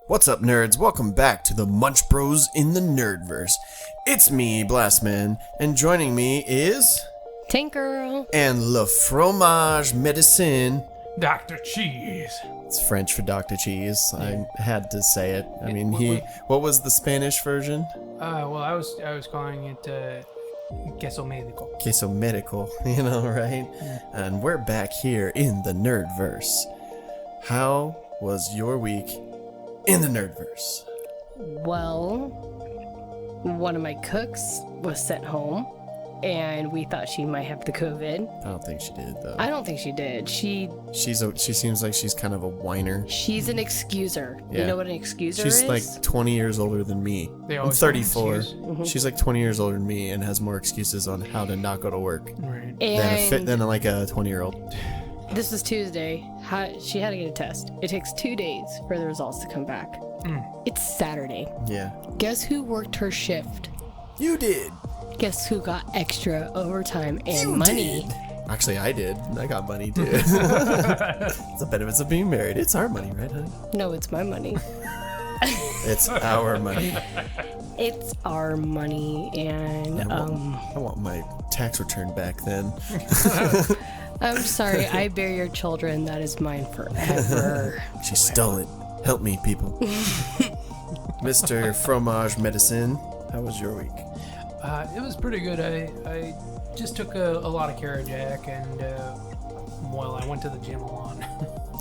What's up, nerds? Welcome back to the Munch Bros in the Nerdverse. It's me, Blastman, and joining me is... Tank Girl. And Le Fromage Medicine. Dr. Cheese. It's French for Dr. Cheese. I had to say it. I mean, what was the Spanish version? Well, I was calling it queso medico. Queso medico, you know, right? Yeah. And we're back here in the Nerdverse. How was your week in the Nerdverse? Well, one of my cooks was sent home, and we thought she might have the COVID. I don't think she did, though. I don't think she did. She seems like she's kind of a whiner. She's an excuser. Yeah. You know what an excuser She's is? like 20 years older than me. I'm 34. Mm-hmm. She's like 20 years older than me and has more excuses on how to not go to work Right. than like a 20-year-old. This was Tuesday. She had to get a test. It takes 2 days for the results to come back. It's Saturday. Yeah. Guess who worked her shift? You did. Guess who got extra overtime and money? Did. Actually, I did. I got money too. It's the benefits of being married. It's our money, right, honey? No, it's my money. It's our money. It's our money, and I want my tax return back then. I'm sorry, I bear your children. That is mine forever. She stole it. Help me, people. Mr. Fromage Medicine, how was your week? It was pretty good. I just took a lot of care of Jack, and I went to the gym a lot.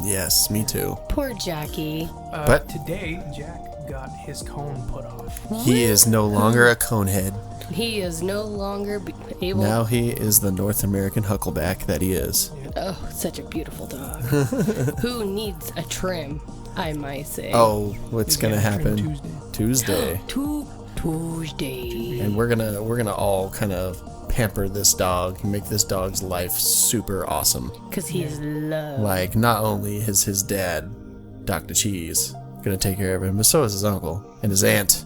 Yes, me too. Poor Jackie. But today, Jack got his cone put off. He is no longer a conehead. He is no longer able. Now he is the North American Huckleback that he is. Oh, such a beautiful dog. Who needs a trim, I might say. Oh, what's He's gonna getting happen? trimmed Tuesday. Tuesday. And we're gonna all kind of pamper this dog and make this dog's life super awesome. Because he is loved. Like, not only is his dad, Dr. Cheese, gonna take care of him, but so is his uncle and his aunt,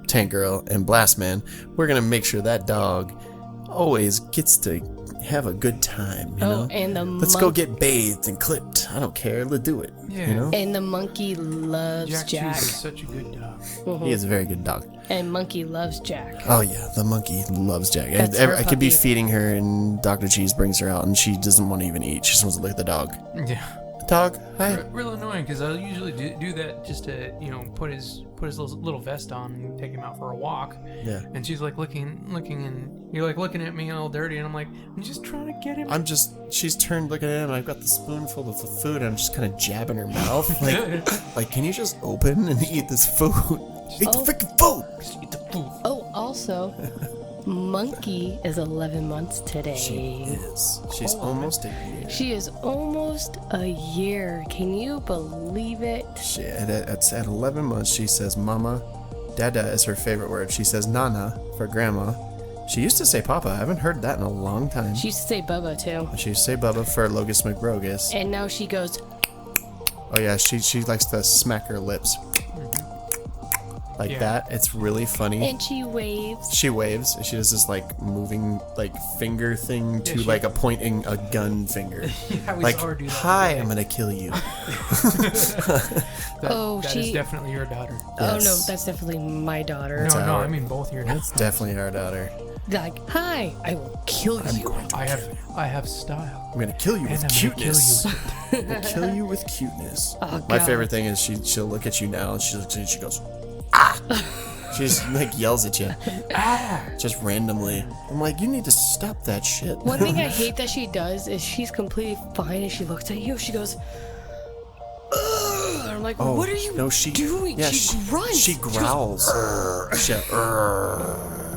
Tank Girl and Blastman. We're gonna make sure that dog always gets to have a good time, you know? And let's go get bathed and clipped. I don't care. Let's do it. Yeah. You know? And the monkey loves Jack. Cheese is such a good dog. He is a very good dog. And monkey loves Jack. Oh yeah, the monkey loves Jack. That's her I could be puppy. feeding her and Dr. Cheese brings her out and she doesn't want to even eat. She just wants to lick the dog. Yeah. Dog, hi. Real annoying, because I usually do that just to, put his little vest on and take him out for a walk. Yeah. And she's like looking, and you're like looking at me all dirty, and I'm like, I'm just trying to get him. She's turned looking at him. I've got the spoonful of the food and I'm just kind of jabbing her mouth. Like, can you just open and eat this food? Eat the freaking food. Just eat the food. Oh, also, Monkey is 11 months today. She is. She's almost a year. She is almost a year. Can you believe it? At 11 months, she says mama. Dada is her favorite word. She says nana for grandma. She used to say papa. I haven't heard that in a long time. She used to say Bubba, too. She used to say bubba for Logus McRogus. And now she goes... Oh yeah, she likes to smack her lips. Like that. It's really funny. And she waves. She waves. She does this like moving like finger thing to like a pointing a gun finger. Yeah, we like, saw her do that hi, today. I'm gonna kill you. That is definitely your daughter. Oh, Yes. no, that's definitely my daughter. No, I mean both your daughters. It's definitely our daughter. Like, hi, I will kill you. I have style. I'm gonna kill you And with I'm gonna kill cuteness. you I'm gonna kill you with cuteness. Oh, My God. favorite thing is she'll look at you now and she looks at you and she goes, ah! She just like yells at you. Ah! Just randomly. I'm like, you need to stop that shit. One thing I hate that she does is she's completely fine and she looks at you. She goes, ugh. I'm like, what are you doing? Yeah, she grunts. She growls.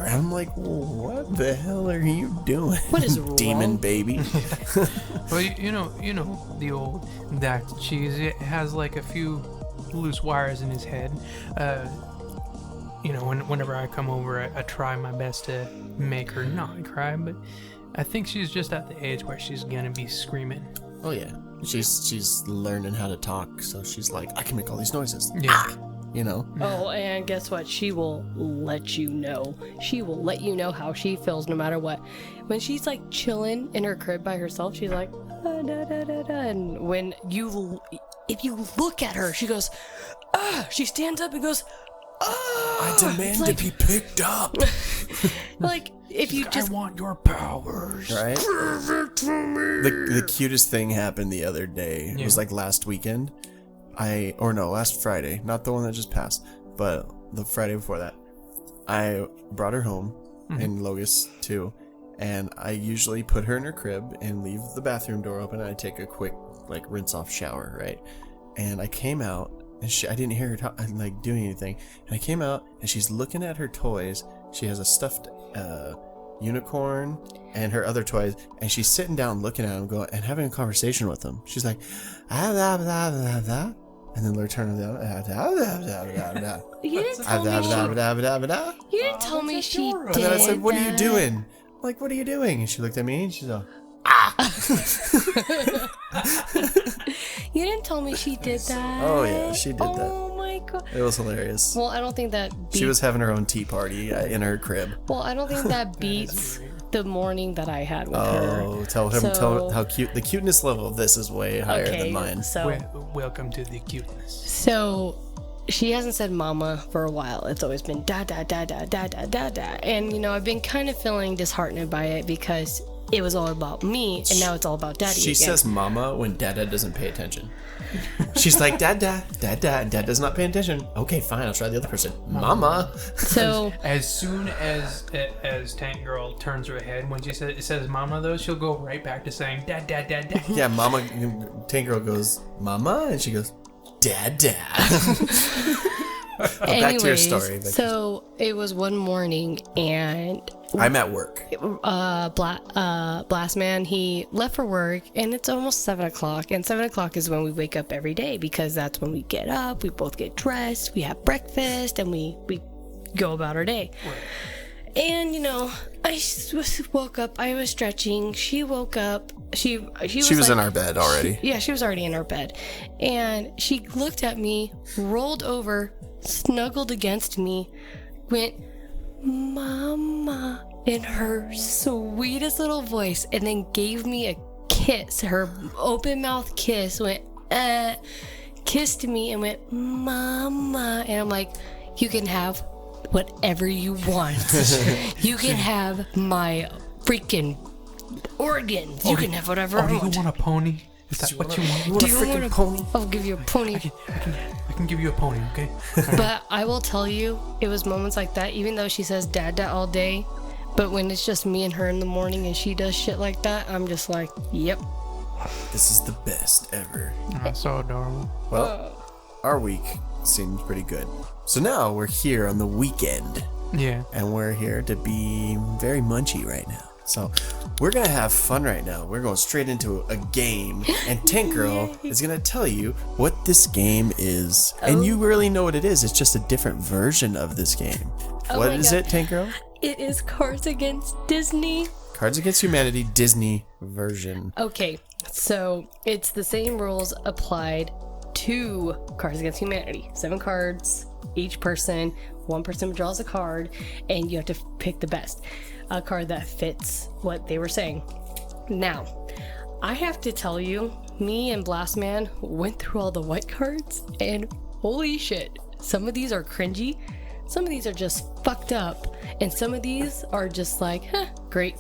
And I'm like, what the hell are you doing? What is wrong? Demon baby? Well, you know the old Dr. Cheese. It has like a few loose wires in his head. Whenever I come over, I try my best to make her not cry, but I think she's just at the age where she's gonna be screaming. Oh yeah, she's learning how to talk, so she's like, I can make all these noises. Yeah. Ah! You know. Oh, and guess what? She will let you know. She will let you know how she feels no matter what. When she's like chilling in her crib by herself, she's like, da, da, da, da. And if you look at her, she goes, she stands up and goes, I demand to be picked up. like, if you just... I want your powers. Right? The cutest thing happened the other day. It was like last weekend. Last Friday. Not the one that just passed, but the Friday before that. I brought her home, and Logus too, and I usually put her in her crib and leave the bathroom door open, and I take a quick, like, rinse-off shower, right? And I came out, and I didn't hear her doing anything, and I came out, and she's looking at her toys. She has a stuffed unicorn and her other toys, and she's sitting down looking at them and having a conversation with them. She's like, blah, blah, blah, blah, blah. And then they're turning down. You didn't tell me she did. And then I said, "What are you doing?" Like, "What are you doing?" And she looked at me and she's like, You didn't tell me she did that. "Oh yeah, she did that." Oh my god. It was hilarious. Well, I don't think that She was having her own tea party in her crib. Well, I don't think that beats the morning that I had with her. Oh, tell how cute. The cuteness level of this is way higher than mine. So, Welcome to the cuteness. So she hasn't said mama for a while. It's always been da da da da da da da da. And I've been kind of feeling disheartened by it because it was all about me and now it's all about daddy. She says mama when dada doesn't pay attention. She's like, dada, and dad does not pay attention. Okay, fine, I'll try the other person. Mama. So as soon as Tank Girl turns her head when it says mama, though, she'll go right back to saying dad. Yeah, mama. Tank Girl goes, mama, and she goes, dad. Back to your story. So it was one morning and I'm at work. Blast Man, he left for work and it's almost 7 o'clock, and 7 o'clock is when we wake up every day because that's when we get up, we both get dressed, we have breakfast, and we go about our day. Right. And I woke up, I was stretching, she woke up, she was in our bed already. She was already in her bed, and she looked at me, rolled over, snuggled against me, went, mama, in her sweetest little voice, and then gave me a kiss. Her open mouth kiss went, kissed me and went, mama. And I'm like, you can have whatever you want. You can have my freaking organs. You can have whatever I want. Do you want a pony? Is that what you want? You want a freaking pony? I'll give you a pony. I can give you a pony, okay? But I will tell you, it was moments like that, even though she says dad all day, but when it's just me and her in the morning and she does shit like that, I'm just like, yep. This is the best ever. Oh, so adorable. Well, our week seems pretty good. So now we're here on the weekend. Yeah. And we're here to be very munchy right now. So we're going to have fun right now. We're going straight into a game. And Tank Girl is going to tell you what this game is. Oh. And you really know what it is. It's just a different version of this game. What is it, Tank Girl? It is Cards Against Disney. Cards Against Humanity Disney version. Okay, so it's the same rules applied to Cards Against Humanity. 7 cards, each person. One person draws a card, and you have to pick the best. A card that fits what they were saying. Now, I have to tell you, me and Blast Man went through all the white cards, and holy shit, some of these are cringy, some of these are just fucked up, and some of these are just like, great.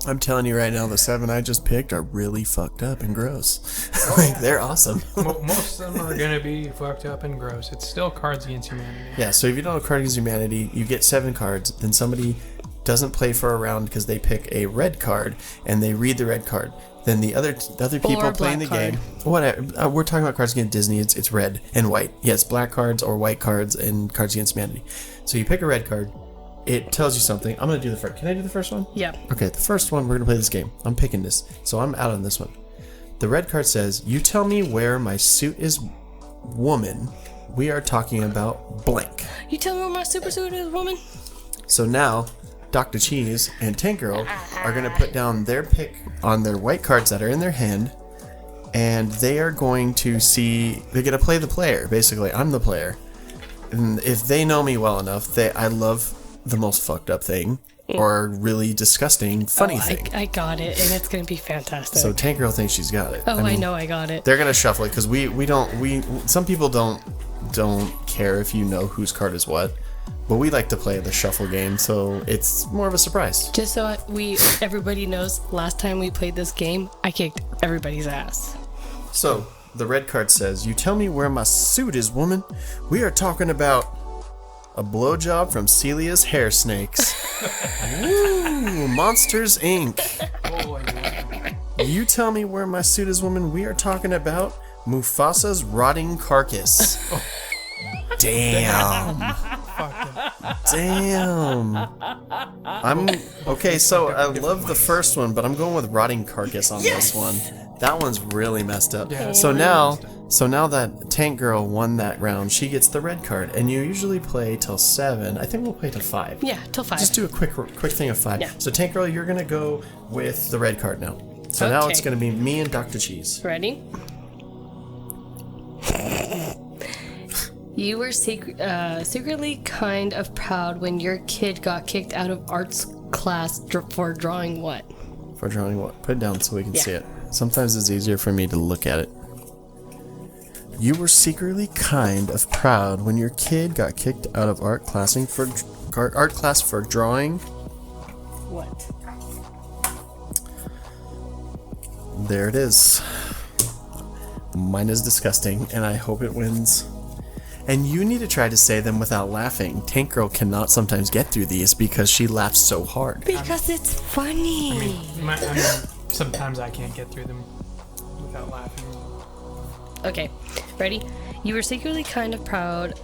I'm telling you right now, the 7 I just picked are really fucked up and gross. Like, they're awesome. Most of them are going to be fucked up and gross. It's still Cards Against Humanity. Yeah, so if you don't know Cards Against Humanity, you get 7 cards, then somebody doesn't play for a round because they pick a red card and they read the red card. Then the other people playing the game. Whatever. We're talking about Cards Against Disney. It's red and white. Yes, black cards or white cards in Cards Against Humanity. So you pick a red card. It tells you something. I'm going to do the first. Can I do the first one? Yeah. Okay, the first one, we're going to play this game. I'm picking this. So I'm out on this one. The red card says, you tell me where my suit is woman. We are talking about blank. You tell me where my super suit is woman? So now, Dr. Cheese and Tank Girl are going to put down their pick on their white cards that are in their hand. And they are going to see, they're going to play the player, basically. I'm the player. And if they know me well enough, I love the most fucked up thing or really disgusting funny thing. I got it, and it's gonna be fantastic. So Tank Girl thinks she's got it. I know I got it. They're gonna shuffle it because we some people don't don't care if you know whose card is what. But we like to play the shuffle game, so it's more of a surprise. Just so everybody knows, last time we played this game, I kicked everybody's ass. So, the red card says, "You tell me where my suit is, woman. We are talking about a blowjob from Celia's hair snakes." Ooh, Monsters, Inc. "You tell me where my suit is, woman. We are talking about Mufasa's rotting carcass." Damn. Damn. Okay, so I love the first one, but I'm going with rotting carcass on this one. That one's really messed up. Yeah, so now that Tank Girl won that round, she gets the red card, and you usually play till 7. I think we'll play till 5. Yeah, till 5. Just do a quick thing of 5. Yeah. So Tank Girl, you're gonna go with the red card now. So now it's gonna be me and Dr. Cheese. Ready? You were secretly kind of proud when your kid got kicked out of arts class for drawing what? For drawing what? Put it down so we can Yeah. see it. Sometimes it's easier for me to look at it. You were secretly kind of proud when your kid got kicked out of art class for drawing. What? There it is. Mine is disgusting, and I hope it wins. And you need to try to say them without laughing. Tank Girl cannot sometimes get through these because she laughs so hard. Because it's funny. Sometimes I can't get through them without laughing. Okay, ready? You were secretly kind of proud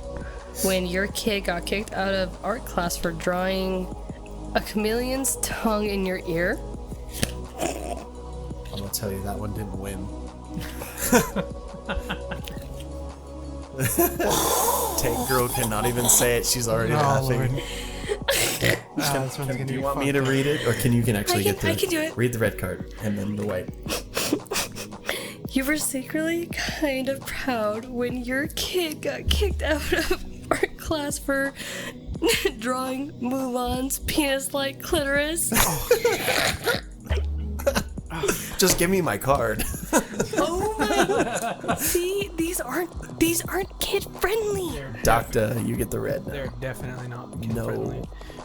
when your kid got kicked out of art class for drawing a chameleon's tongue in your ear. I'm gonna tell you, that one didn't win. Tank Girl cannot even say it. She's already laughing. Do Do you want me to read it, or can actually get through I can do it. Read the red card and then the white. You were secretly kind of proud when your kid got kicked out of art class for drawing Mulan's penis-like clitoris. Just give me my card. Oh my! See, these aren't kid friendly. Doctor, you get the red. They're definitely not kid No. friendly.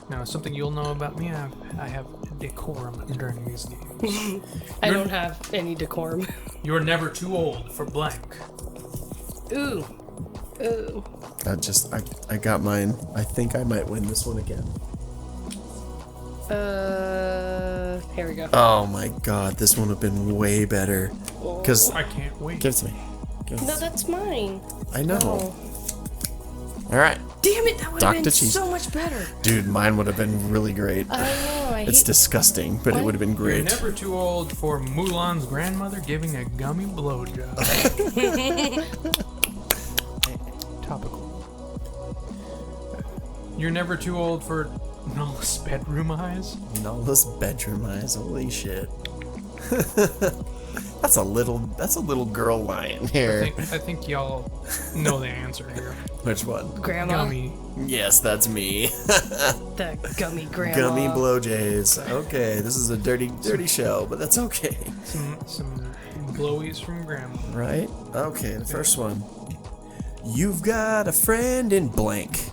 Now, something you'll know about me, I have decorum during these games. I don't have any decorum. You're never too old for blank. Ooh. I got mine. I think I might win this one again. Here we go. Oh my god, this one would have been way better. Because I can't wait. give it to me. No, that's mine. I know. Oh. All right, Damn it, that would have Dr. been Cheese. so much better. dude, mine would have been really great. I know. It's disgusting, but it would have been You're great. never too old for Mulan's grandmother giving a gummy blowjob. Topical. You're never too old for Nola's bedroom eyes. Nola's bedroom eyes. Holy shit. That's a little girl lying here. I think y'all know the answer here. Which one? Grandma. Gummy. Yes, that's me. The gummy grandma. Gummy blowjays. Okay, this is a dirty show, but that's okay. Some blowies from grandma. Right? Okay, the first one. You've got a friend in blank.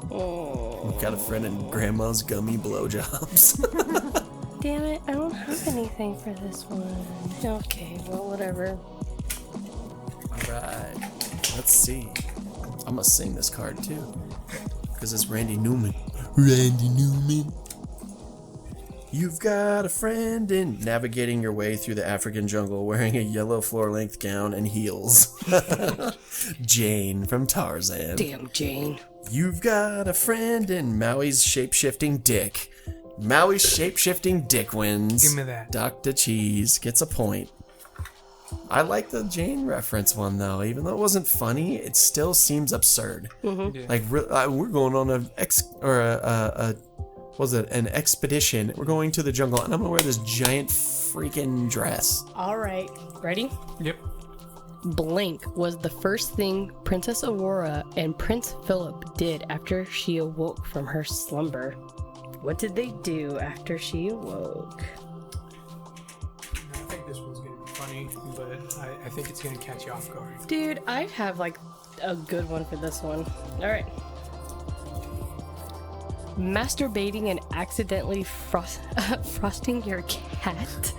You've got a friend in grandma's gummy blowjobs. Damn it, I don't have anything for this one. Okay, well, whatever. Alright, let's see. I'm gonna sing this card too. Because it's Randy Newman. Randy Newman. You've got a friend in navigating your way through the African jungle wearing a yellow floor-length gown and heels. Jane from Tarzan. Damn, Jane. You've got a friend in Maui's shape-shifting dick. Maui's shape-shifting dick wins. Give me that. Dr. Cheese gets a point. I like the Jane reference one though, even though it wasn't funny. It still seems absurd. Yeah. Like we're going on an expedition. We're going to the jungle, and I'm gonna wear this giant freaking dress. All right, ready? Yep. Blank was the first thing Princess Aurora and Prince Philip did after she awoke from her slumber. What did they do after she awoke? I think this one's gonna be funny. me, but I think it's gonna catch you off guard. Dude, I have like a good one for this one. All right. Masturbating and accidentally frosting your cat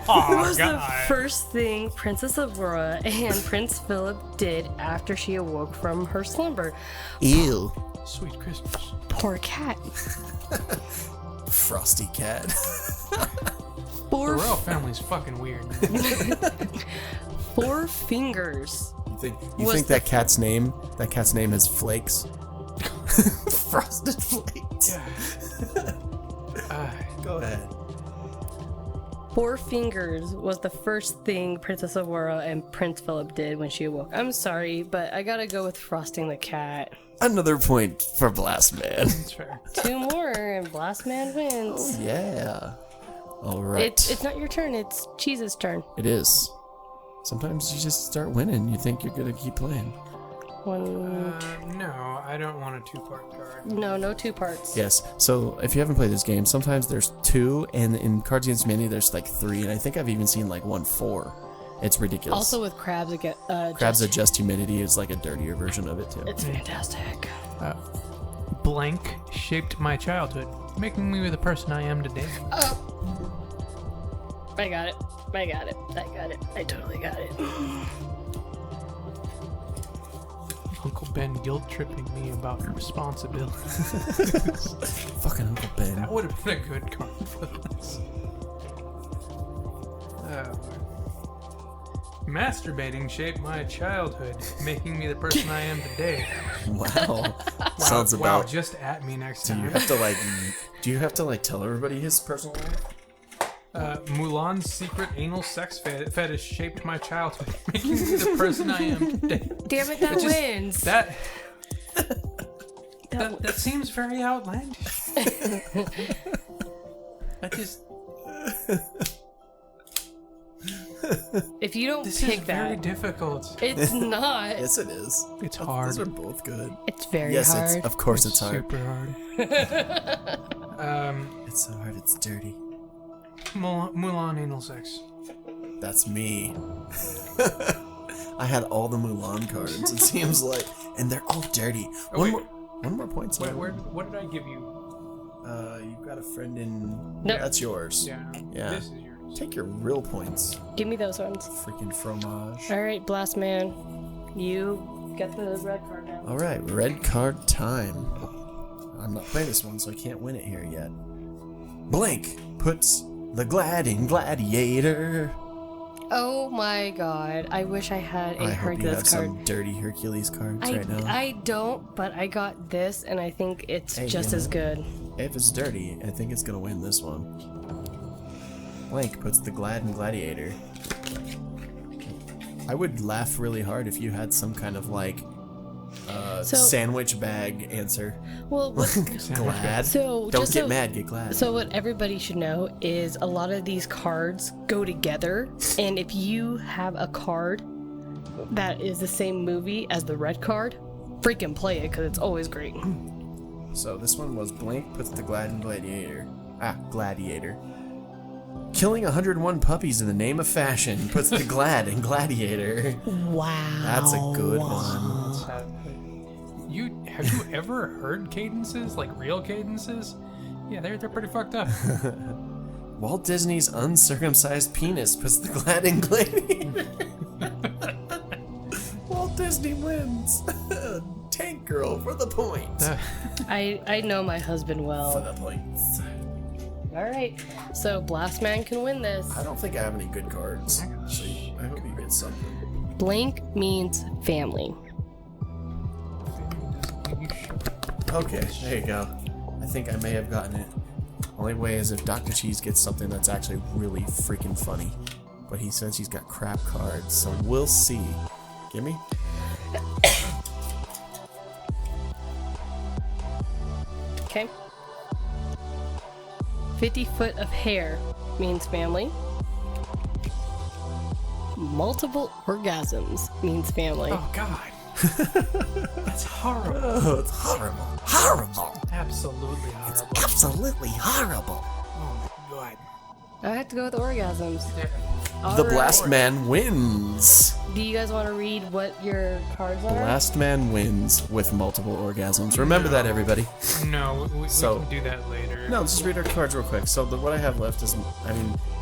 was the first thing Princess Aurora and Prince Philip did after she awoke from her slumber. Ew. Sweet Christmas. Poor cat. Frosty cat. The royal family's fucking weird. 4 fingers. You think that cat's name is Flakes? Frosted Flakes. Yeah. Go ahead. 4 fingers was the first thing Princess Aurora and Prince Philip did when she awoke. I'm sorry, but I gotta go with frosting the cat. Another point for Blast Man. That's fair. 2 more and Blast Man wins. Yeah. All right. It's not your turn, it's Cheese's turn. It is. Sometimes you just start winning. You think you're gonna keep playing. No, I don't want a 2-part card. No 2 parts. Yes. So if you haven't played this game, sometimes there's 2, and in Cards Against Humanity there's like 3, and I think I've even seen like 1 4. It's ridiculous. Also with Crabs again. Crabs Adjust Humidity is like a dirtier version of it too. It's fantastic. Blank shaped my childhood, making me the person I am today. I got it. I totally got it. Uncle Ben guilt tripping me about responsibility. Fucking Uncle Ben. That would have been a good card for this. Masturbating shaped my childhood, making me the person I am today. Wow. Sounds Wow, about. just at me next Do time. you have to like tell everybody his personal life? Mulan's secret anal sex fetish shaped my childhood, making me the person I am today. Damn it, that wins. That seems very outlandish. I just. If you don't This pick is that, very difficult. it's not. Yes, it is. It's hard. Those are both good. It's very Yes, hard. of course it's hard. Super hard. It's so hard. It's dirty. Mulan anal sex. That's me. I had all the Mulan cards. It seems like, and they're all dirty. Oh, One more point. What did I give you? You've got a friend in. Nope. That's yours. Yeah. Yeah. This is yours. Take your real points. Give me those ones. Freaking fromage. All right, Blast Man, you get the red card now. All right, red card time. I'm not playing this one, so I can't win it here yet. Blank puts the glad in Gladiator. Oh my God! I wish I had a I hope you have Hercules card. some dirty Hercules cards right now. I don't, but I got this, and I think it's Hey, just you as know, good. If it's dirty, I think it's gonna win this one. Blank puts the glad in Gladiator. I would laugh really hard if you had some kind of like sandwich bag answer. Well, Glad. So Don't just get so- mad, get glad. So what everybody should know is a lot of these cards go together, and if you have a card that is the same movie as the red card, freaking play it because it's always great. So this one was blank puts the glad in Gladiator. Gladiator. Killing 101 puppies in the name of fashion puts the glad in Gladiator. Wow. That's a good one. Have you ever heard cadences, like real cadences? Yeah, they're pretty fucked up. Walt Disney's uncircumcised penis puts the glad in Gladiator. Walt Disney wins. Tank Girl for the point. I know my husband For well. the points. All right, so Blast Man can win this. I don't think I have any good cards. So I hope you get something. Blank means family. Okay, there you go. I think I may have gotten it. Only way is if Dr. Cheese gets something that's actually really freaking funny. But he says he's got crap cards, so we'll see. Gimme? Okay. 50 foot of hair means family. Multiple orgasms means family. Oh God, that's horrible. Oh, it's horrible. Horrible. Absolutely horrible. Absolutely horrible. Oh my God. I have to go with orgasms. Yeah. The Blast Man wins. Do you guys want to read what your cards are? Blast Man wins with multiple orgasms. Remember that, everybody. No, we can do that later. No, just read our cards real quick. So what I have left is,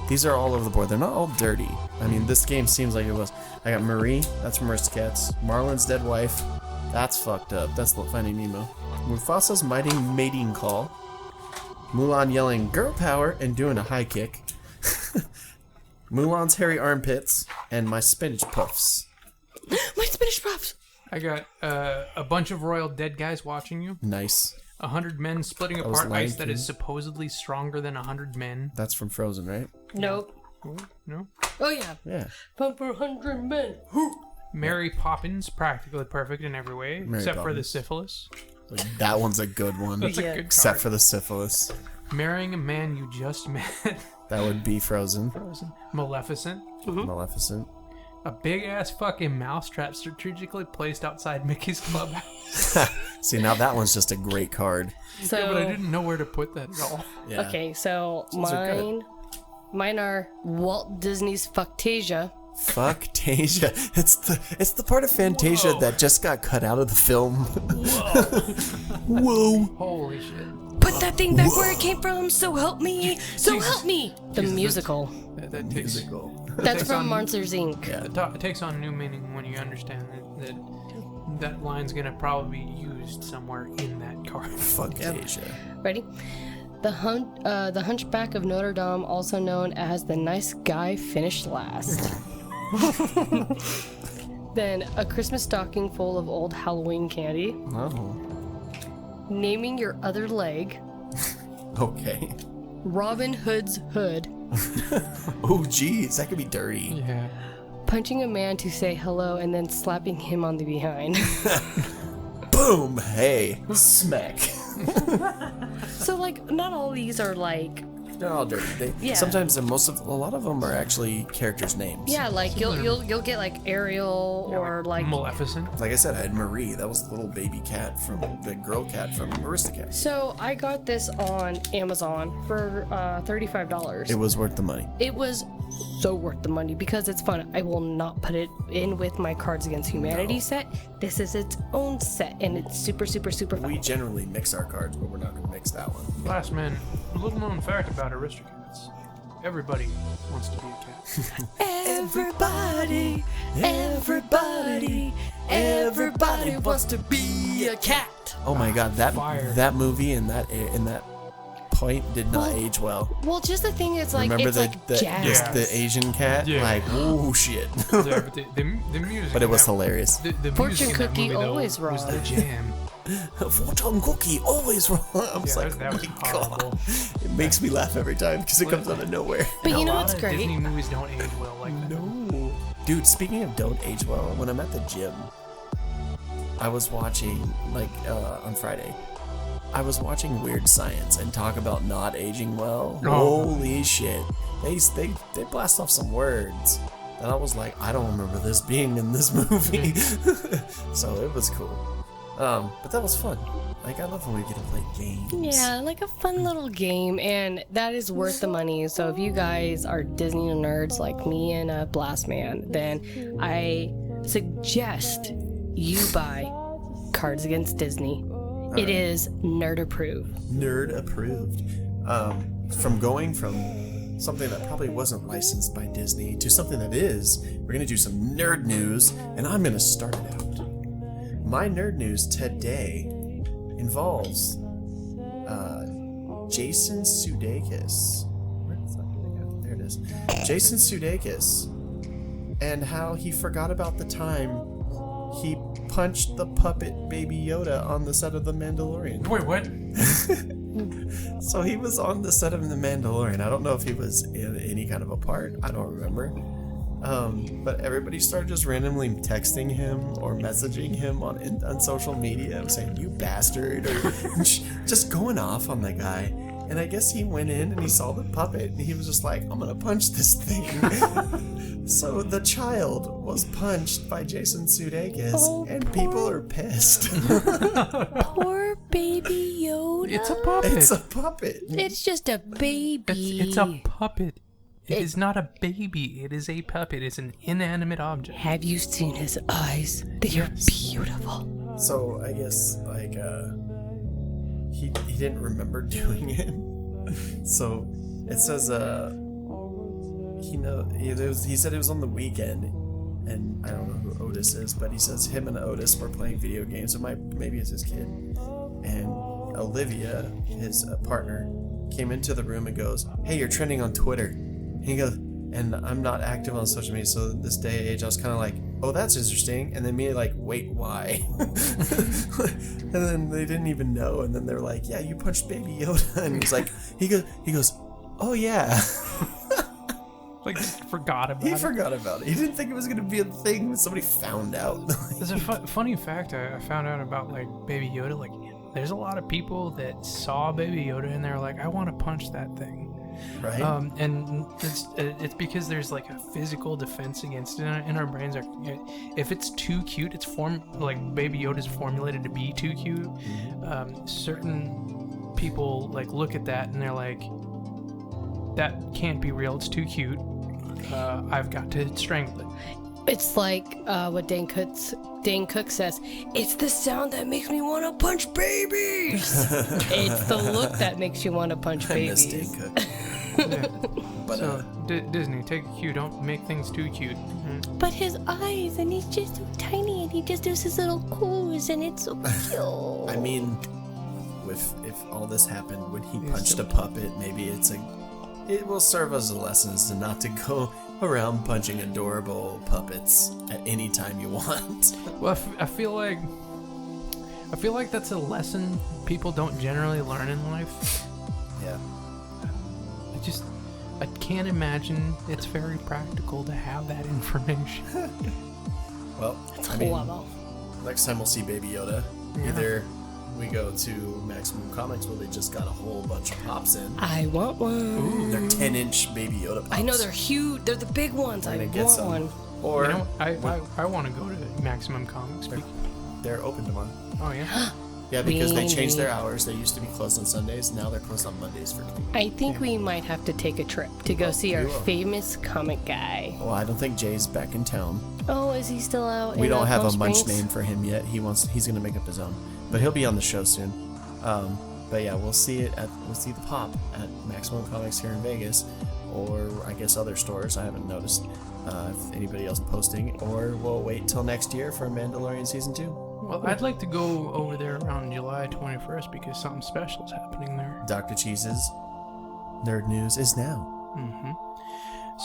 these are all over the board. They're not all dirty. This game seems like it was. I got Marie, that's from Aristocats. Marlin's dead wife, that's fucked up. That's Finding Nemo. Mufasa's mating call. Mulan yelling girl power and doing a high kick. Mulan's hairy armpits and my spinach puffs. My spinach puffs! I got a bunch of royal dead guys watching you. Nice. 100 men splitting apart ice that is supposedly stronger than 100 men. That's from Frozen, right? Nope. No? Oh, yeah. Yeah. Fun for 100 men. Mary Poppins, practically perfect in every way, except for the Poppins. syphilis. That one's a good one. That's Yeah. a good Except card. for the syphilis. Marrying a man you just met. That would be Frozen. Maleficent. Maleficent. A big ass fucking mousetrap strategically placed outside Mickey's clubhouse. See, now that one's just a great card. So, Yeah, but I didn't know where to put that at all. Yeah. okay, so Those are good. mine are Walt Disney's Fucktasia. Fucktasia. It's the part of Fantasia that just got cut out of the film. Whoa. Holy shit. Put that thing back where it came from, so help me, so help me! The Jesus, musical. That takes, Musical. That's takes from on- Monsters, Inc. it takes on new meaning when you understand that line's gonna probably be used somewhere in that card. Fucktasia. Ready? The Hunchback of Notre Dame, also known as the nice guy, finished last. Then a Christmas stocking full of old Halloween candy. Oh. Naming your other leg. Okay. Robin Hood's hood. Oh, geez. That could be dirty. Yeah. Punching a man to say hello and then slapping him on the behind. Boom. Hey. Smack. So, like, not all these are like. They're all dirty. Yeah. Sometimes a lot of them are actually characters' names. Yeah, like you'll get like Ariel or like. Maleficent. Like I said, I had Marie. That was the little baby cat from the girl cat from Aristocats. So I got this on Amazon for $35. It was worth the money. It was so worth the money because it's fun. I will not put it in with my Cards Against Humanity set. This is its own set, and it's super, super, super fun. We generally mix our cards, but we're not going to mix that one. Last man, a little known fact about Aristocats. Everybody wants to be a cat. Everybody, everybody wants to be a cat. Oh my god, Fire. that movie and that point did not age well. Well, just the thing is, like, Remember it's like the jazz. Asian cat? Yeah. Like, oh shit. Yeah, but the music. But it was in that- hilarious. The Fortune music in that cookie movie, though, always was the wrong. jam. Fortune cookie, always wrong. I was Yeah, like, that oh was my horrible. god. It makes me laugh every time because it comes out of nowhere. But you know A lot what's of great? Disney movies don't age well like that. No. Dude, speaking of don't age well, when I'm at the gym, I was watching, on Friday, I was watching Weird Science and talk about not aging well. Oh. Holy shit. They blast off some words. And I was like, I don't remember this being in this movie. So it was cool. But that was fun. Like, I love when we get to play games. Yeah, like a fun little game, and that is worth the money. So if you guys are Disney nerds like me and Blast Man, then I suggest you buy Cards Against Disney. It is nerd approved. Nerd approved. From going from something that probably wasn't licensed by Disney to something that is, we're going to do some nerd news, and I'm going to start it out. My nerd news today involves Jason Sudeikis. Where the fuck did it go? There it is. Jason Sudeikis, and how he forgot about the time he punched the puppet Baby Yoda on the set of The Mandalorian. Wait, what? So he was on the set of The Mandalorian. I don't know if he was in any kind of a part. I don't remember. But everybody started just randomly texting him or messaging him on social media saying, "You bastard," or just going off on the guy. And I guess he went in and he saw the puppet and he was just like, "I'm gonna punch this thing." So the child was punched by Jason Sudeikis, Oh, and people are pissed. Poor Baby Yoda. It's a puppet. It's a puppet. It's just a baby. It's a puppet. It is not a baby. It is a puppet. It is an inanimate object. Have you seen his eyes? They are beautiful. So I guess like he didn't remember doing it. So it says he said it was on the weekend, and I don't know who Otis is, but he says him and Otis were playing video games. Maybe it's his kid, and Olivia, his partner, came into the room and goes, "Hey, you're trending on Twitter." And he goes, and I'm not active on social media, so this day and age I was kind of like, oh, that's interesting, and then me like, wait, why? And then they didn't even know, and then they're like, yeah, you punched Baby Yoda, and he's like, he goes, oh yeah. Like, just forgot about it. He forgot about it. He didn't think it was gonna be a thing when somebody found out. There's a funny fact I found out about like Baby Yoda. Like, there's a lot of people that saw Baby Yoda and they're like, I want to punch that thing. Right. And it's because there's like a physical defense against it in our brains. If it's too cute, like Baby Yoda's formulated to be too cute. Certain people like look at that and they're like, that can't be real. It's too cute. I've got to strangle it. It's like what Dane Cook says, it's the sound that makes me want to punch babies. It's the look that makes you want to punch babies. I miss Dane Cook. Yeah. But, so Disney, take a cue. Don't make things too cute. Mm-hmm. But his eyes, and he's just so tiny, and he just does his little coos, and it's so cute. I mean, if all this happened when he punched a puppet, maybe it will serve as a lesson to not to go around punching adorable puppets at any time you want. Well, I feel like that's a lesson people don't generally learn in life. Yeah. I can't imagine it's very practical to have that information. Well, I mean, next time we'll see Baby Yoda. Yeah. Either we go to Maximum Comics where they just got a whole bunch of pops in. I want one. Ooh, they're 10-inch Baby Yoda pops. I know, they're huge. They're the big ones. I want one. Or I want to go to Maximum Comics. They're open tomorrow. Oh yeah. Yeah, because they changed their hours. They used to be closed on Sundays. Now they're closed on Mondays for cleaning. I think we might have to take a trip to go see our famous comic guy. Oh, I don't think Jay's back in town. Oh, is he still out? We don't have a Munch name for him yet. He's going to make up his own, but he'll be on the show soon. But yeah, we'll see the pop at Maximum Comics here in Vegas, or I guess other stores. I haven't noticed if anybody else posting, or we'll wait till next year for Mandalorian season 2. Well, I'd like to go over there around July 21st because something special is happening there. Dr. Cheese's Nerd News is now. Mm-hmm.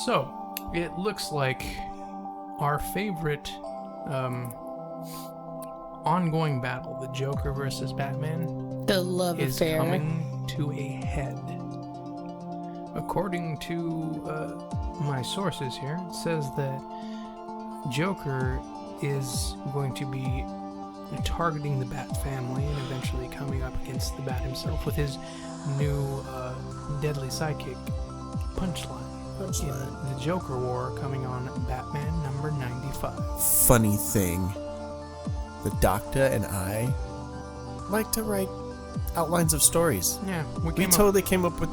So, it looks like our favorite ongoing battle, the Joker versus Batman, the love is affair, coming to a head. According to my sources here, it says that Joker is going to be targeting the Bat family and eventually coming up against the Bat himself with his new deadly sidekick, Punchline. In the Joker War coming on Batman number 95. Funny thing, the Doctor and I like to write outlines of stories. Yeah, we totally came up with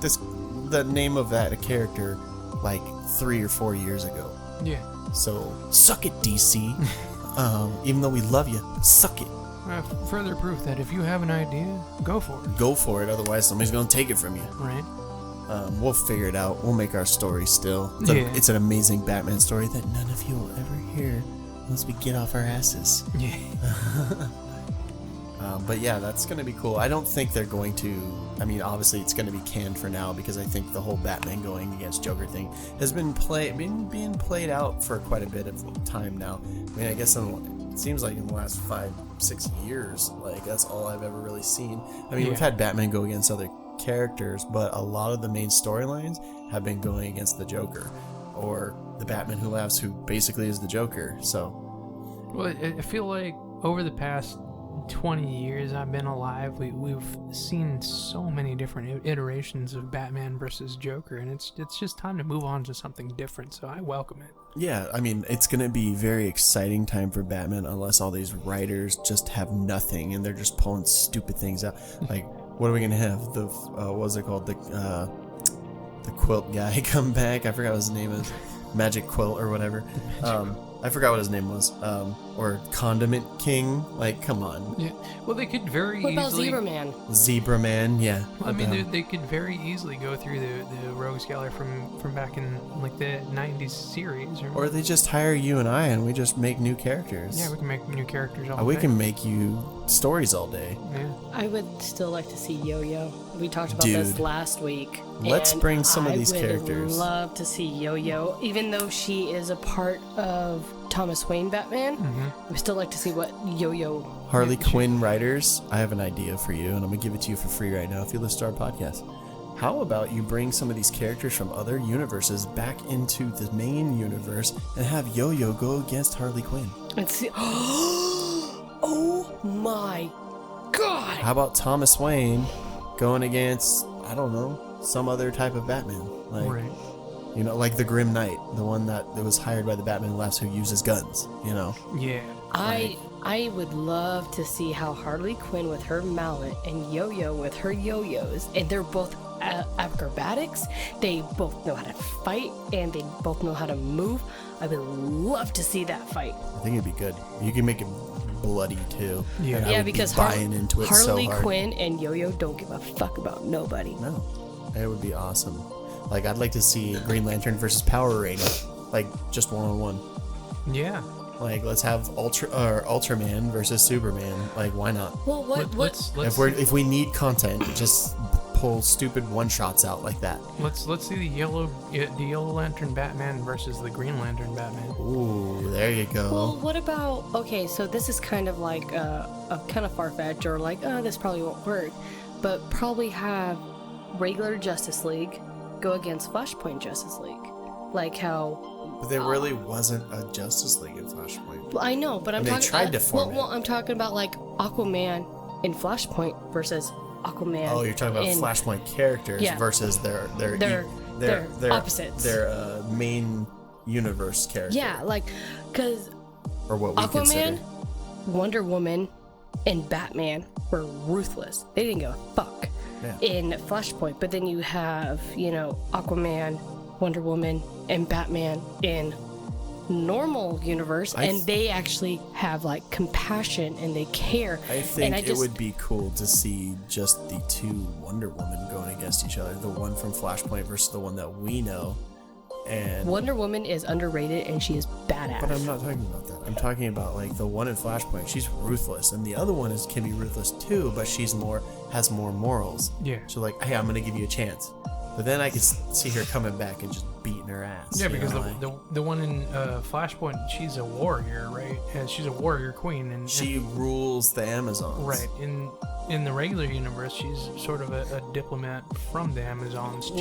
the name of that character like 3 or 4 years ago. Yeah. So suck it, DC. Even though we love you, suck it. Further proof that if you have an idea, go for it. Go for it, otherwise somebody's gonna take it from you. Right. We'll figure it out. We'll make our story still. It's an amazing Batman story that none of you will ever hear once we get off our asses. Yeah. But yeah, that's going to be cool. I don't think they're going to... I mean, obviously it's going to be canned for now because I think the whole Batman going against Joker thing has been being played out for quite a bit of time now. I mean, I guess it seems like in the last 5-6 years, like that's all I've ever really seen. I mean, we've had Batman go against other characters, but a lot of the main storylines have been going against the Joker or the Batman Who Laughs, who basically is the Joker. So, well, I feel like over the past 20 years I've been alive, we've seen so many different iterations of Batman versus Joker, and it's just time to move on to something different, so I welcome it. Yeah, I mean, it's going to be a very exciting time for Batman unless all these writers just have nothing and they're just pulling stupid things out. Like, what are we going to have? The, what's it called? The the quilt guy come back. I forgot what his name is. Magic Quilt or whatever. I forgot what his name was. Or Condiment King. Like, come on. Yeah. Well, they could very What about easily. Zebra Man? Zebra Man, yeah. Well, I mean, they could very easily go through the Rogues Gallery from back in like the '90s series, Or they just hire you and I, and we just make new characters. yeah, we can make new characters all We day. can make you stories all day. Yeah. I would still like to see Yo-Yo. We talked about Dude. this last week. Let's and bring some of these I characters. would love to see Yo-Yo, even though she is a part of Thomas Wayne Batman. I would still like to see what Yo-Yo. Harley Quinn writers, I have an idea for you, and I'm going to give it to you for free right now if you listen to our podcast. How about you bring some of these characters from other universes back into the main universe and have Yo-Yo go against Harley Quinn? And see. Oh my God! How about Thomas Wayne going against, I don't know, some other type of Batman? Like, Right. you know, like the Grim Knight, the one that was hired by the Batman Labs who uses guns, you know? Yeah. I would love to see how Harley Quinn with her mallet and Yo-Yo with her yo-yos, and they're both acrobatics. They both know how to fight, and they both know how to move. I would love to see that fight. I think it'd be good. You can make it bloody too. Yeah. And I Yeah, would because be buying into it Harley so hard. Quinn and Yo-Yo don't give a fuck about nobody. No, it would be awesome. Like, I'd like to see Green Lantern versus Power Ranger, like just 1-on-1. Yeah. Like, let's have Ultraman versus Superman. Like, why not? Well, Let's If we need content, just pull stupid one shots out like that. let's see the Yellow Lantern Batman versus the Green Lantern Batman. Ooh, there you go. Well, what about, okay, so this is kind of like a kind of far-fetched, or like, this probably won't work, but probably have regular Justice League go against Flashpoint Justice League. Like how... But there really wasn't a Justice League in Flashpoint. Well, I know, but I'm And they talking... tried to form it. well, I'm talking about like Aquaman in Flashpoint versus Aquaman Oh, you're talking about in, Flashpoint characters Yeah. versus their opposites. Their main universe characters. Yeah, like, because Or what we Aquaman, consider. Wonder Woman, and Batman were ruthless. They didn't give a fuck Yeah. in Flashpoint. But then you have, Aquaman, Wonder Woman, and Batman in normal universe, and they actually have like compassion and they care. I think and it would be cool to see just the two Wonder Woman going against each other. The one from Flashpoint versus the one that we know. And Wonder Woman is underrated and she is badass. But I'm not talking about that. I'm talking about like the one in Flashpoint. She's ruthless, and the other one can be ruthless too, but has more morals. Yeah. So like, hey, I'm gonna give you a chance. But then I can see her coming back and just beating her ass. Yeah, you because know, the one in Flashpoint, she's a warrior, right? She's a warrior queen, and she rules the Amazons. right in the regular universe, she's sort of a diplomat from the Amazons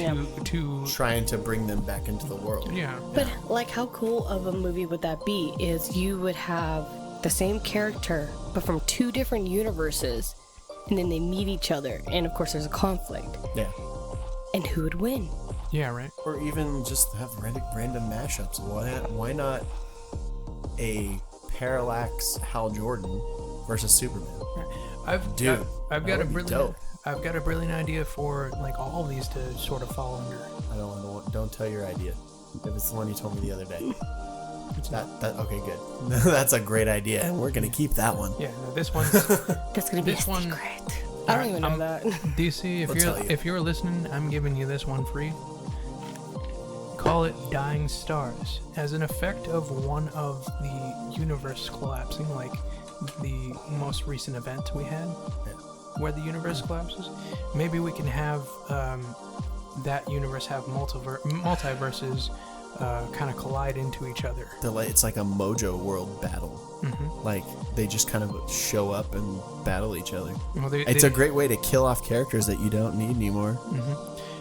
to Trying to bring them back into the world. yeah. But like, how cool of a movie would that be? Is you would have the same character, but from two different universes, and then they meet each other, and of course there's a conflict. Yeah. And who would win? Yeah, right. Or even just have random mashups. Why not a Parallax Hal Jordan versus Superman? I've Dude, got that a would be brilliant dope. I've got a brilliant idea for like all of these to sort of fall under. Don't tell your idea. If it's the one you told me the other day. Okay, good. That's a great idea, and we're gonna keep that one. Yeah, no, this one's That's gonna be This a one- secret. I don't even know that. DC. We'll tell you. If you're listening, I'm giving you this one free. Call it Dying Stars, as an effect of one of the universe collapsing, like the most recent event we had, where the universe collapses. Maybe we can have that universe have multiverses kind of collide into each other. It's like a Mojo World battle. Mm-hmm. Like they just kind of show up and battle each other. Well, It's a great way to kill off characters that you don't need anymore,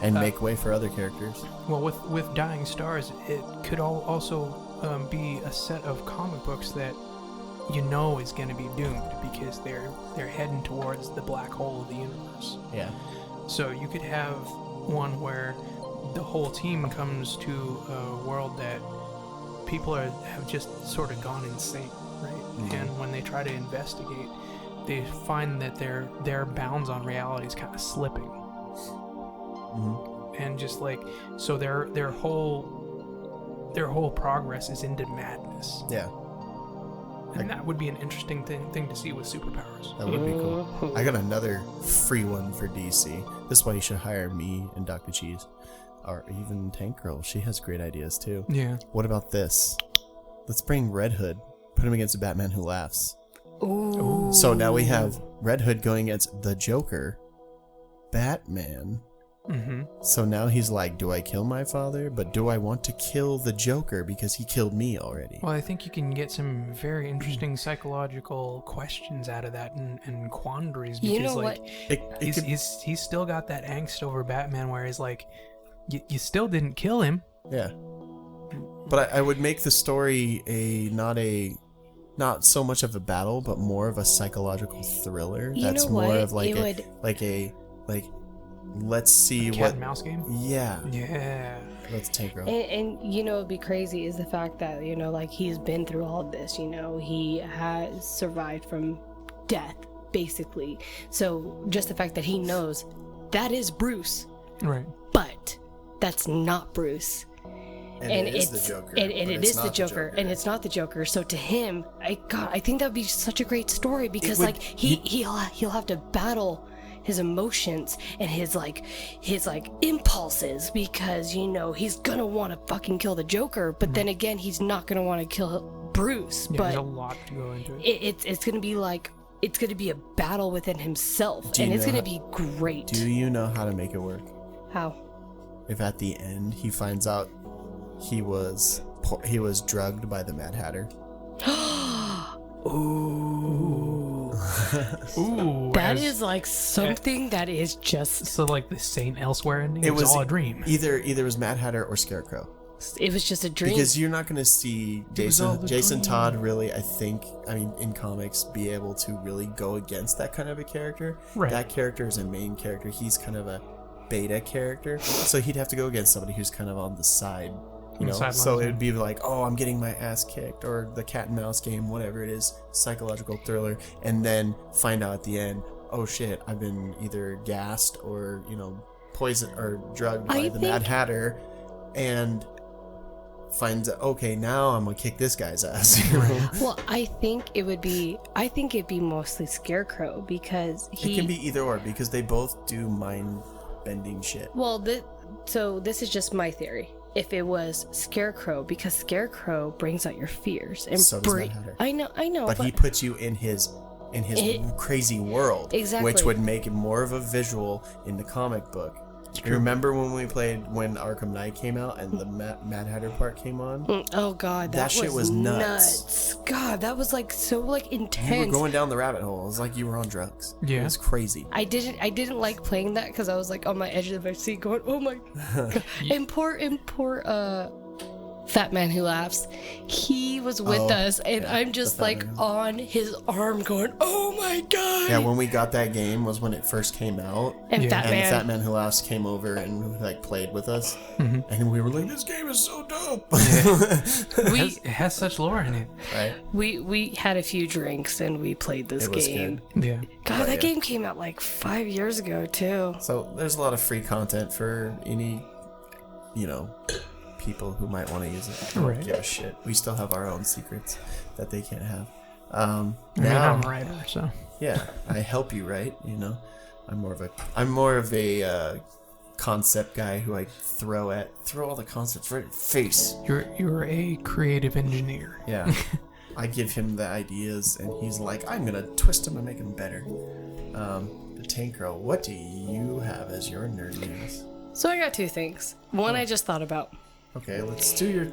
and make way for other characters. Well, with Dying Stars, it could also be a set of comic books that is going to be doomed because they're heading towards the black hole of the universe. Yeah. So you could have one where the whole team comes to a world that people have just sort of gone insane, right? Mm-hmm. And when they try to investigate, they find that their bounds on reality is kind of slipping. Mm-hmm. and just like so their whole progress is into madness. Yeah. And that would be an interesting thing to see with superpowers. That would be cool. I got another free one for DC. This is why you should hire me and Dr. Cheese. Or even Tank Girl. She has great ideas too. Yeah. What about this? Let's bring Red Hood. Put him against a Batman who laughs. Ooh. So now we have Red Hood going against the Joker, Batman. Mm-hmm. So now he's like, do I kill my father? But do I want to kill the Joker because he killed me already? Well, I think you can get some very interesting psychological questions out of that and quandaries. Because, You know like, what? he's still got that angst over Batman where he's like, you still didn't kill him. Yeah. But I would make the story not so much of a battle, but more of a psychological thriller. You That's know more what? of like It let's see Cat what. and mouse game? Yeah. Yeah. Let's take her. And you know, it'd be crazy is the fact that, you know, like he's been through all of this, you know, he has survived from death, basically. So just the fact that he knows that is Bruce, Right. but that's not Bruce. And it is it's the Joker. and but it it's is not the Joker, and it's not the Joker. So to him, I think that would be such a great story because would- like he'll have to battle his emotions and his impulses because, you know, he's gonna want to fucking kill the Joker, but then again, he's not gonna want to kill Bruce. Yeah, but there's a lot to go into it. it's gonna be like it's gonna be a battle within himself, Do you and it's know gonna how- be great. Do you know how to make it work? How? If at the end he finds out he was drugged by the Mad Hatter. Ooh. Ooh. That is like something that is just. So like the Saint Elsewhere ending. It was all a dream. Either it was Mad Hatter or Scarecrow. It was just a dream. Because you're not going to see all the Jason dream. Todd really, in comics, be able to really go against that kind of a character. Right. That character is a main character. He's kind of a beta character. So he'd have to go against somebody who's kind of on the side. You know, so it would be like, oh, I'm getting my ass kicked, or the cat and mouse game, whatever it is, psychological thriller, and then find out at the end, oh shit, I've been either gassed or, you know, poisoned or drugged by the Mad Hatter, and finds out, okay, now I'm gonna kick this guy's ass. Well, I think it'd be mostly Scarecrow because It can be either or because they both do mind bending shit. Well, so this is just my theory. If it was Scarecrow, because Scarecrow brings out your fears and So does Mad Hatter. I know, But he puts you in his crazy world, Exactly. which would make it more of a visual in the comic book. You remember when we played when Arkham Knight came out and the Mad Hatter part came on? Oh god, That shit was nuts. God, that was like so like You intense. were going down the rabbit hole. It was like you were on drugs. Yeah. It was crazy. I didn't like playing that because I was like on my edge of my seat going, oh my god. and poor Fat Man Who Laughs, he was with us and I'm just the Fat like Man. on his arm going, oh my god. Yeah, when we got that game was when it first came out. and Yeah. Fat And Man. Fat Man Who Laughs came over and like played with us. And we were like, this game is so dope. It has such lore in it. Right? We had a few drinks and we played this It was game. good. Yeah. God, that yeah. game came out like 5 years ago too. So there's a lot of free content for any, you know, people who might want to use it. I don't Right. give a shit. We still have our own secrets that they can't have. I mean, Now, I'm a writer, so. yeah, I help you write. You know, I'm more of a concept guy who I throw all the concepts right in your face. You're a creative engineer. Yeah. I give him the ideas, and he's like, I'm gonna twist them and make them better. The Tank Girl, what do you have as your nerd news? So I got two things. One I just thought about. Okay, let's do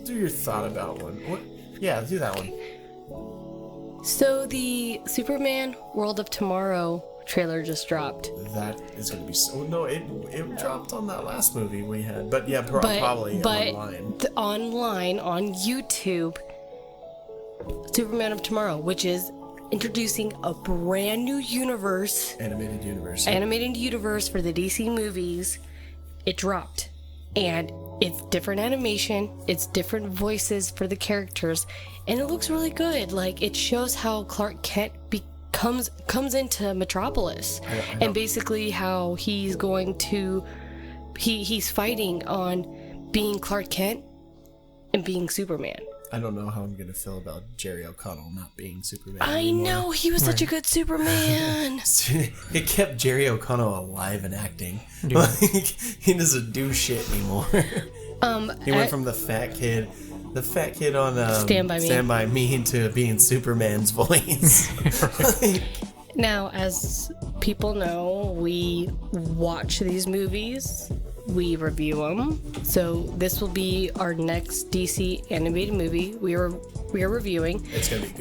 your thought about one. What? Yeah, do that one. So the Superman World of Tomorrow trailer just dropped. That is gonna be so. No, it dropped on that last movie we had, but yeah, probably online. Online on YouTube, Superman of Tomorrow, which is introducing a brand new universe, Animated universe. animated universe for the DC movies. It dropped, and it's different animation, it's different voices for the characters, and it looks really good. Like, it shows how Clark Kent comes into Metropolis, and basically how he's going to he's fighting on being Clark Kent and being Superman. I don't know how I'm gonna feel about Jerry O'Connell not being Superman. I anymore. know, he was such a good Superman. It kept Jerry O'Connell alive and acting. Yeah. Like, he doesn't do shit anymore. He went from the fat kid on Stand By Me. into being Superman's voice. Now, as people know, we watch these movies, we review them. So this will be our next DC animated movie we are reviewing. It's gonna be good.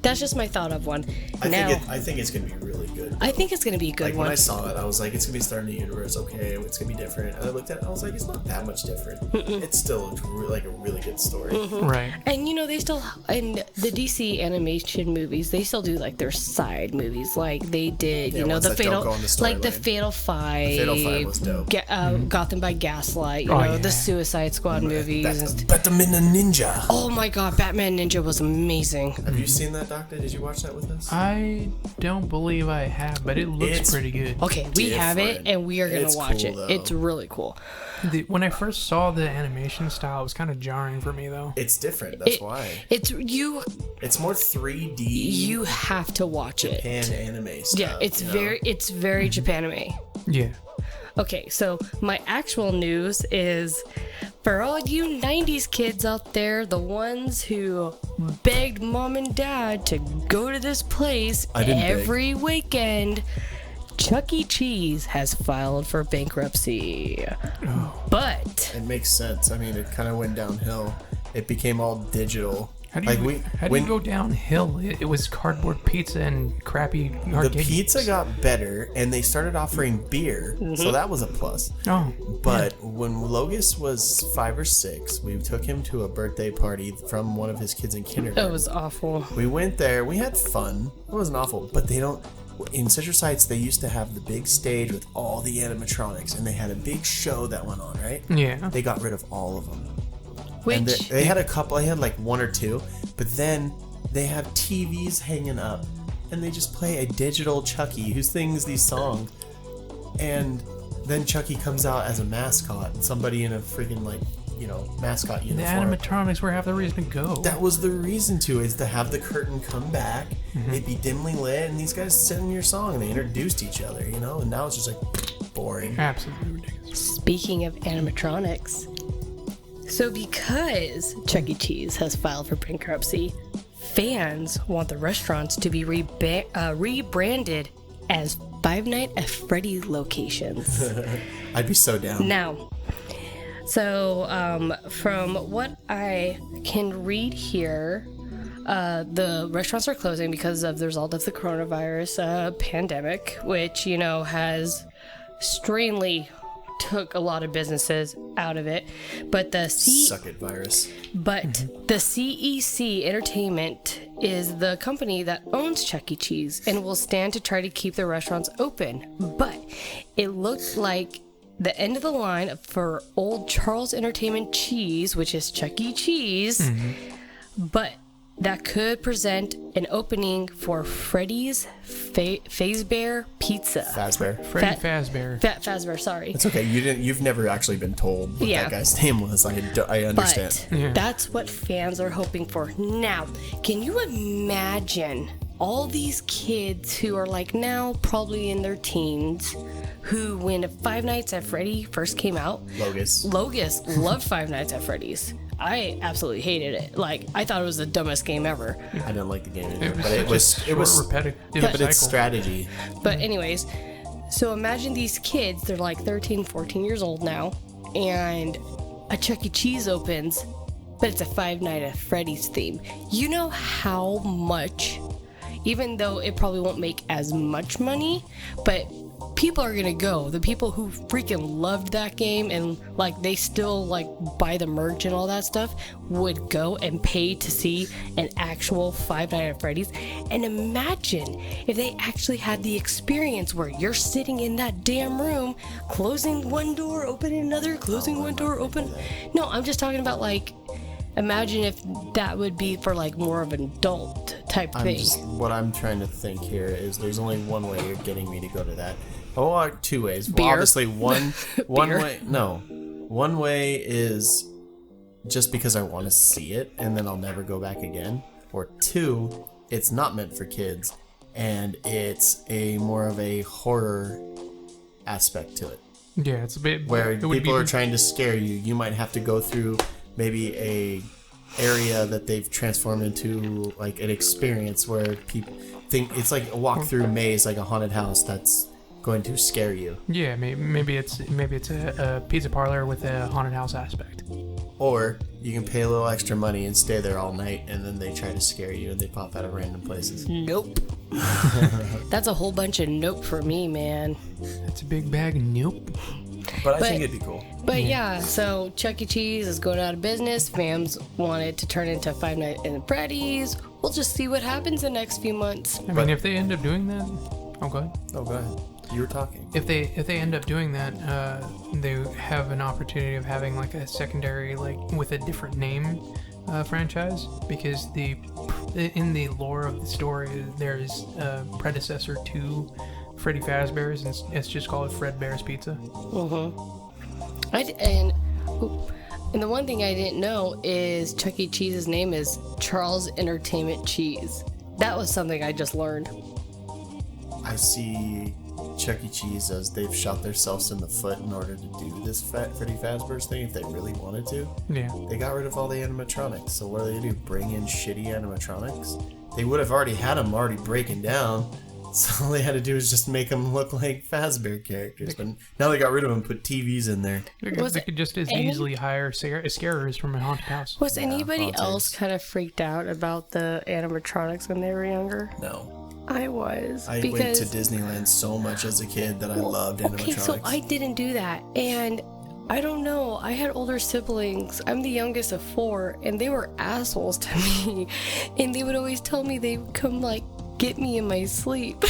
That's just my thought of one. I think it's gonna be really good. I think it's gonna be a good Like one. when I saw it, I was like, it's gonna be starting the universe. Okay, it's gonna be different. And I looked at it, I was like, it's not that much different. It's still like a really good story. Right. And they still, in the DC animation movies, they still do like their side movies, like they did, ones the that don't Fatal, go on the like the storyline. Fatal Five, The Fatal Five was dope. Gotham by Gaslight, yeah. the Suicide Squad movies. Batman and Ninja. Oh my God, Batman Ninja was amazing. Have you seen that, Doctor? Did you watch that with us? I don't believe I have, but it looks It's pretty good. Okay, we have it, different. and we are gonna It's watch cool, it. though. It's really cool. When I first saw the animation style, it was kind of jarring for me, though. It's different. That's why. It's It's more 3D. you have to watch it. Japan anime stuff. Yeah, it's very Japanime. Yeah. Okay, so my actual news is for all you 90s kids out there, the ones who begged mom and dad to go to this place I didn't beg. every weekend, Chuck E. Cheese has filed for bankruptcy. But It makes sense. I mean, it kind of went downhill. It became all digital. How do you go downhill? It was cardboard pizza and crappy the arcade pizza games. got better, and they started offering beer, so that was a plus. Oh, But when Logus was 5 or 6, we took him to a birthday party from one of his kids in kindergarten. it was awful. We went there. We had fun. It wasn't awful, but they don't. In Citrus Heights, they used to have the big stage with all the animatronics, and they had a big show that went on, right? yeah. They got rid of all of them. Which And they had a couple. They had like 1 or 2, but then they have TVs hanging up, and they just play a digital Chucky who sings these songs, and then Chucky comes out as a mascot, and somebody in a freaking mascot The uniform. animatronics were half the reason to go. That was the reason is to have the curtain come back, Mm-hmm. it'd be dimly lit, and these guys sing your song, and they introduced each other, and now it's just like boring. Absolutely ridiculous. Speaking of animatronics, so because Chuck E. Cheese has filed for bankruptcy, fans want the restaurants to be rebranded as Five Nights at Freddy's locations. I'd be so down. Now, so from what I can read here, the restaurants are closing because of the result of the coronavirus pandemic, which has strangely took a lot of businesses out of it. But Suck it, virus. the CEC Entertainment is the company that owns Chuck E. Cheese and will stand to try to keep the restaurants open. But it looked like the end of the line for Old Charles Entertainment Cheese, which is Chuck E. Cheese, but that could present an opening for Freddy's Fazbear Pizza. Fazbear. Freddy Fazbear. Fazbear, sorry. It's okay. You've never actually been told what Yeah. that guy's name was. I understand. But that's what fans are hoping for. Now, can you imagine all these kids who are like now probably in their teens who, when Five Nights at Freddy first came out, Logus. loved Five Nights at Freddy's. I absolutely hated it. Like, I thought it was the dumbest game ever. I didn't like the game either, It was but it was repetitive. but it's cycle. strategy. But anyways, so imagine these kids, they're like 13, 14 years old now, and a Chuck E. Cheese opens, but it's a Five Nights at Freddy's theme. You know how much, even though it probably won't make as much money, but people are gonna go. The people who freaking loved that game and like they still like buy the merch and all that stuff would go and pay to see an actual Five Nights at Freddy's. And imagine if they actually had the experience where you're sitting in that damn room, closing one door, opening another, closing one door, open. No, I'm just talking about like, imagine if that would be for like more of an adult type thing. What I'm trying to think here is there's only one way you're getting me to go to that. Oh, two ways. Beer. Well, obviously, one Beer. way. No, one way is just because I want to see it, and then I'll never go back again. Or two, it's not meant for kids, and it's a more of a horror aspect to it. Yeah, it's a bit Where people are trying to scare you. You might have to go through maybe a area that they've transformed into like an experience where people think it's like a walk through maze, like a haunted house that's going to scare you. Yeah, maybe it's a pizza parlor with a haunted house aspect. Or you can pay a little extra money and stay there all night, and then they try to scare you and they pop out of random places. Nope. That's a whole bunch of nope for me, man. That's a big bag of nope. But I think it'd be cool. But yeah, so Chuck E. Cheese is going out of business. Fams wanted to turn into Five Nights at Freddy's. We'll just see what happens the next few months. I mean, if they end up doing that, oh, go ahead. Oh, go ahead. You were talking. If they end up doing that, they have an opportunity of having like a secondary, like with a different name, franchise, because in the lore of the story there is a predecessor to Freddy Fazbear's, and it's just called Fredbear's Pizza. And the one thing I didn't know is Chuck E. Cheese's name is Charles Entertainment Cheese. That was something I just learned. I see Chuck E. Cheese as they've shot themselves in the foot in order to do this Freddy Fazbear's thing if they really wanted to. Yeah. They got rid of all the animatronics, so what do they do? Bring in shitty animatronics? They would have already had them already breaking down, so all they had to do was just make them look like Fazbear characters. But now they got rid of them and put TVs in there. They could just as easily hire scarers from a haunted house. Was anybody politics. else kind of freaked out about the animatronics when they were younger? No. I was. I went to Disneyland so much as a kid that I loved animatronics. Okay, so I didn't do that. And I don't know. I had older siblings. I'm the youngest of 4, and they were assholes to me. And they would always tell me they would come, like, get me in my sleep.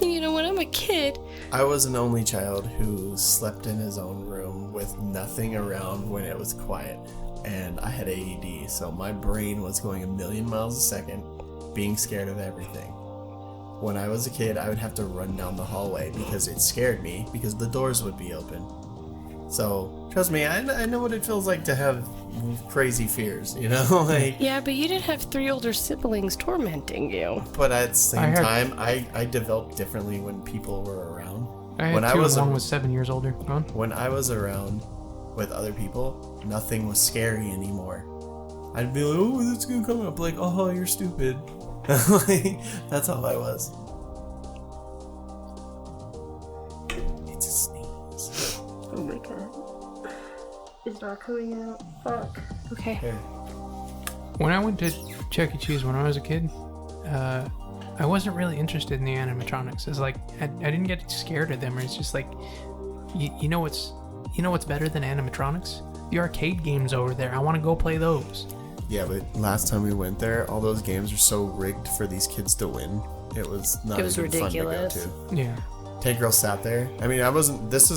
And you know, when I'm a kid... I was an only child who slept in his own room with nothing around when it was quiet. And I had ADD, so my brain was going a million miles a second, being scared of everything. When I was a kid, I would have to run down the hallway because it scared me, because the doors would be open. So, trust me, I know what it feels like to have crazy fears, you know? Like, yeah, but you didn't have 3 older siblings tormenting you. But at the same time, I developed differently when people were around. I had when 2, I was one was 7 years older. Go on. When I was around with other people, nothing was scary anymore. I'd be like, oh, that's gonna come up. Like, oh, you're stupid. Like, that's how I was. It's a sneeze. Oh my god. It's not coming out. Fuck. Okay. Here. When I went to Chuck E. Cheese when I was a kid, I wasn't really interested in the animatronics. It's like I didn't get scared of them. It's just like, you know what's better than animatronics? The arcade games over there. I want to go play those. Yeah, but last time we went there, all those games are so rigged for these kids to win. It was not even ridiculous. fun to go to. Yeah. Tank Girl sat there. I mean, this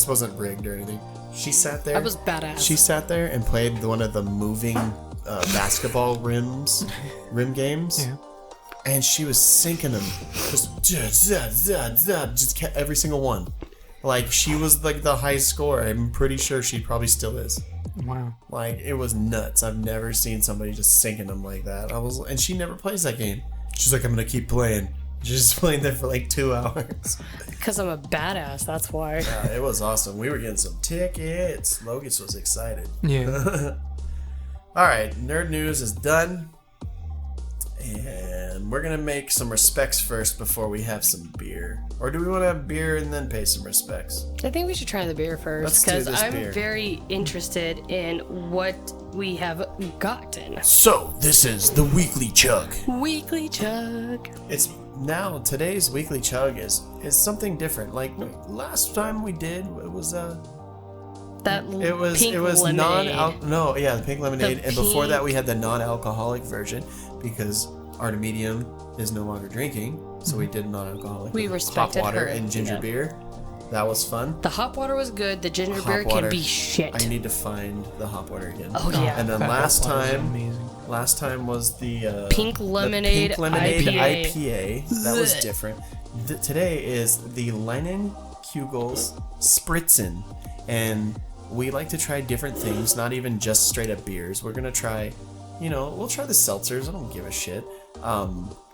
wasn't rigged or anything. She sat there. That was badass. She sat there and played one of the moving basketball rim games. Yeah. And she was sinking them. Just kept every single one. Like, she was like the high score. I'm pretty sure she probably still is. Wow. Like, it was nuts. I've never seen somebody just sinking them like that. And she never plays that game. She's like, I'm gonna keep playing. She's just playing there for like 2 hours. Because I'm a badass, that's why. Yeah, it was awesome. We were getting some tickets. Logus was excited. Yeah. Alright, nerd news is done. And we're gonna make some respects first before we have some beer. Or do we want to have beer and then pay some respects? I think we should try the beer first, because I'm very interested in what we have gotten. So, this is the Weekly Chug. Weekly Chug. It's now, today's Weekly Chug is something different. Like, last time we did, it was pink lemonade. the pink lemonade. And before that, we had the non-alcoholic version, because Art Medium is no longer drinking, so we did non-alcoholic. We respected hot water her. and ginger beer. That was fun. The hop water was good. The ginger Hop beer water. can be shit. I need to find the hop water again. Oh, yeah. And then That last hop water is time amazing. was the Pink lemonade IPA. That was different. Today is the Kugel's Spritzen, and we like to try different things, not even just straight up beers. We're gonna try, we'll try the seltzers. I don't give a shit.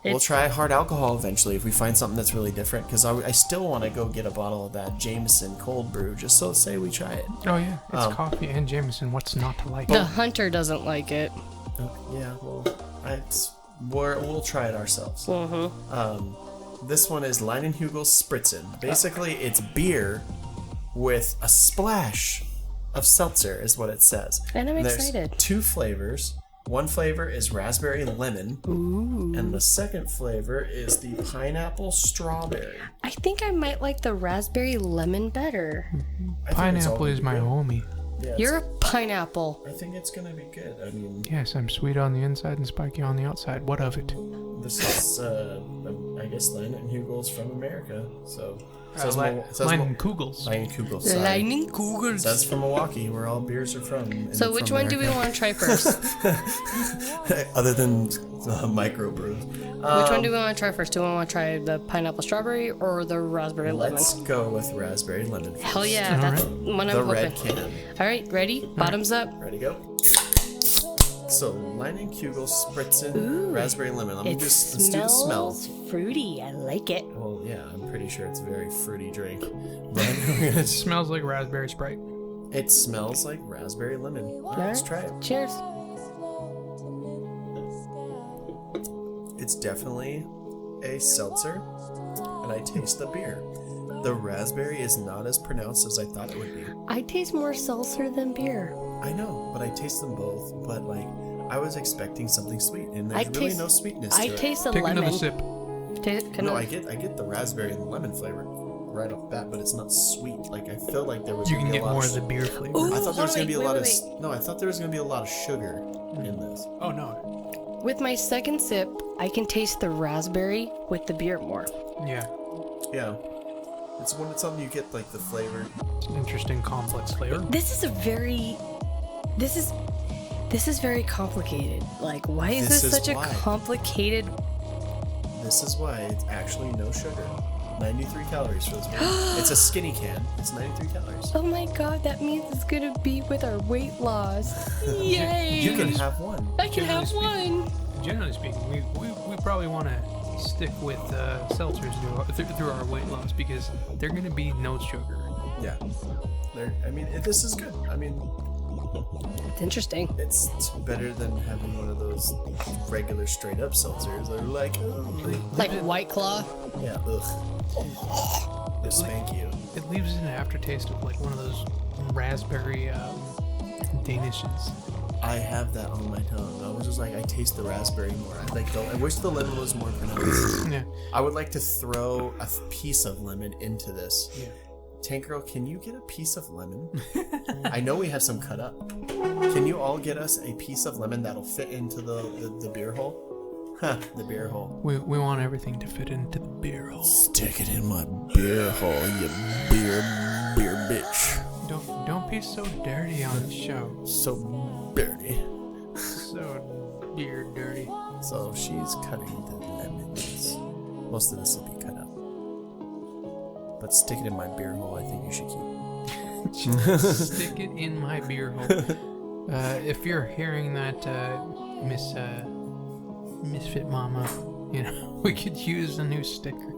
We'll try hard alcohol eventually if we find something that's really different, because I still want to go get a bottle of that Jameson cold brew, just so say we try it. Oh yeah, it's coffee and Jameson. What's not to like? The hunter doesn't like it. Yeah, well, we'll try it ourselves. This one is Kugel's Spritzen. Basically, it's beer with a splash of seltzer, is what it says. And I'm excited. There's 2 flavors. One flavor is raspberry lemon, and the second flavor is the pineapple strawberry. I think I might like the raspberry lemon better. Pineapple is my homie. Yeah, You're a pineapple. I think it's gonna be good. I mean, Yes, I'm sweet on the inside and spiky on the outside. What of it? this is, I guess, Kugel's from America, so. Kugels. Kugels. Sorry. Lightning Kugels. That's from Milwaukee, where all beers are from. So which one do we want to try first? Other than microbrews. Which one do we want to try first? Do we want to try the pineapple strawberry or the raspberry lemon? Let's go with raspberry lemon. Hell yeah, that's what I'm The hoping. red can. All right, ready? Bottoms up. Ready, go. So, Kugel Spritzen, raspberry lemon. Let's do the smell. Fruity. I like it. Well, yeah, I'm pretty sure it's a very fruity drink. It smells like raspberry Sprite. It smells like raspberry lemon. All right, let's try it. Cheers. It's definitely a seltzer, and I taste the beer. The raspberry is not as pronounced as I thought it would be. I taste more seltzer than beer. I know, but I taste them both. But I was expecting something sweet, and there's really no sweetness to it. I taste the Take lemon. another sip. I get the raspberry and lemon flavor right off the bat, but it's not sweet. Like, I feel like there was You gonna can be get a lot more of of the beer flavor. Ooh, I thought there was gonna be a lot of wait. no. I thought there was gonna be a lot of sugar in this. Oh no. With my second sip, I can taste the raspberry with the beer more. Yeah. Yeah, it's when it's something you get like the flavor. It's an interesting complex flavor. This is very complicated. Like, why is This this is such why. a complicated? This is why it's actually no sugar. 93 calories for this one. It's a skinny can. It's 93 calories. Oh my god, that means it's gonna be with our weight loss. Yay! You can have one. I can have one. Generally speaking, we probably want to stick with seltzers through our weight loss because they're going to be no sugar. Yeah. This is good. I mean, It's interesting. it's better than having one of those regular straight up seltzers that are like, Like White Claw. yeah, ugh. They spank you. It leaves an aftertaste of like one of those raspberry danishes. I have that on my tongue. I was just like, I taste the raspberry more. I wish the lemon was more pronounced. Yeah. I would like to throw a piece of lemon into this. Yeah. Tank Girl, can you get a piece of lemon? I know we have some cut up. Can you all get us a piece of lemon that'll fit into the beer hole? Huh, the beer hole. We want everything to fit into the beer hole. Stick it in my beer hole, you beer bitch. Don't be so dirty on the show. So dirty. So beer dirty. So she's cutting the lemons. Most of this will be cut out. But stick it in my beer hole, I think you should keep. Stick it in my beer hole. If you're hearing that, Misfit Mama, we could use a new sticker.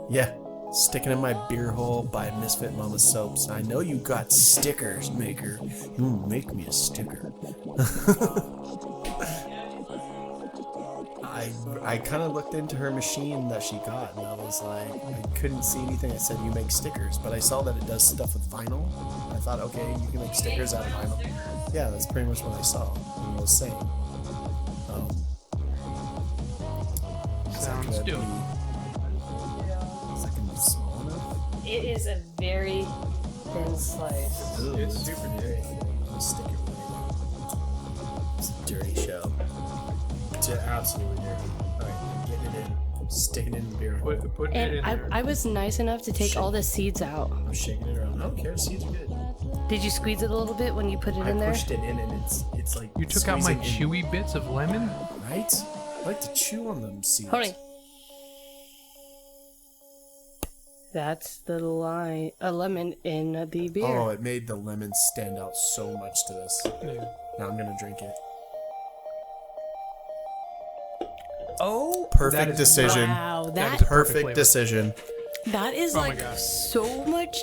Yeah. Sticking in my beer hole by Misfit Mama Soaps. I know you got stickers, maker. You make me a sticker. I kind of looked into her machine that she got, and I was like, I couldn't see anything that said you make stickers, but I saw that it does stuff with vinyl. I thought, okay, you can make stickers out of vinyl. Yeah, that's pretty much what I saw and was saying. Sounds dope. Small enough? It is a very thin slice. Ooh, it's super dirty. I'll stick it with you. It's a dirty show. It's absolutely dirty. Alright, I'm getting it in. Stick it in the beer. Put it in And there. I was nice enough to take all the seeds out. I'm shaking it around. I don't care. Seeds are good. Did you squeeze it a little bit when you put it in there? I pushed it in, and it's like You took out my squeezing in, chewy bits of lemon? right? I like to chew on them seeds. Hold on. That's the lemon in the beer. Oh, it made the lemon stand out so much to this. Yeah. Now I'm gonna drink it. Oh, Perfect is- decision. wow, That is Perfect flavor. decision. that is Oh my like God. so much.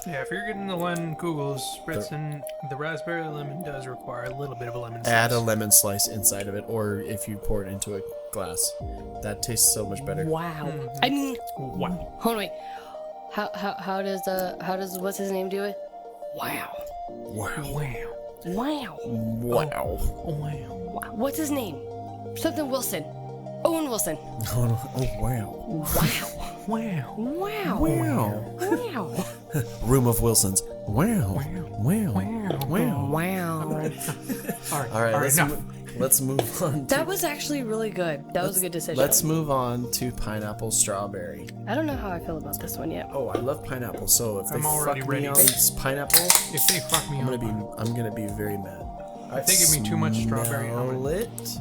Yeah, if you're getting the lemon kugels, Spritzen, the raspberry lemon does require a little bit of a lemon Add a slice. lemon slice inside of it, or if you pour it into a glass, that tastes so much better. Wow. I mean, Wow. hold on, wait. How does what's his name do it? Wow. Wow. Wow. Wow. Wow. Wow. What's his name? Something Wilson. Owen Wilson. Oh wow. Wow. Wow. Wow. Wow. Wow. Room of Wilsons. Wow. Wow. Wow. Wow. All right. enough. Let's move on. That was actually really good. That was a good decision. Let's move on to pineapple strawberry. I don't know how I feel about this one yet. Oh, I love pineapple. So if they I'm already fuck me ready. on pineapple, If they fuck me I'm up, gonna be very mad. if they give me too much strawberry, I'm Smell gonna... it.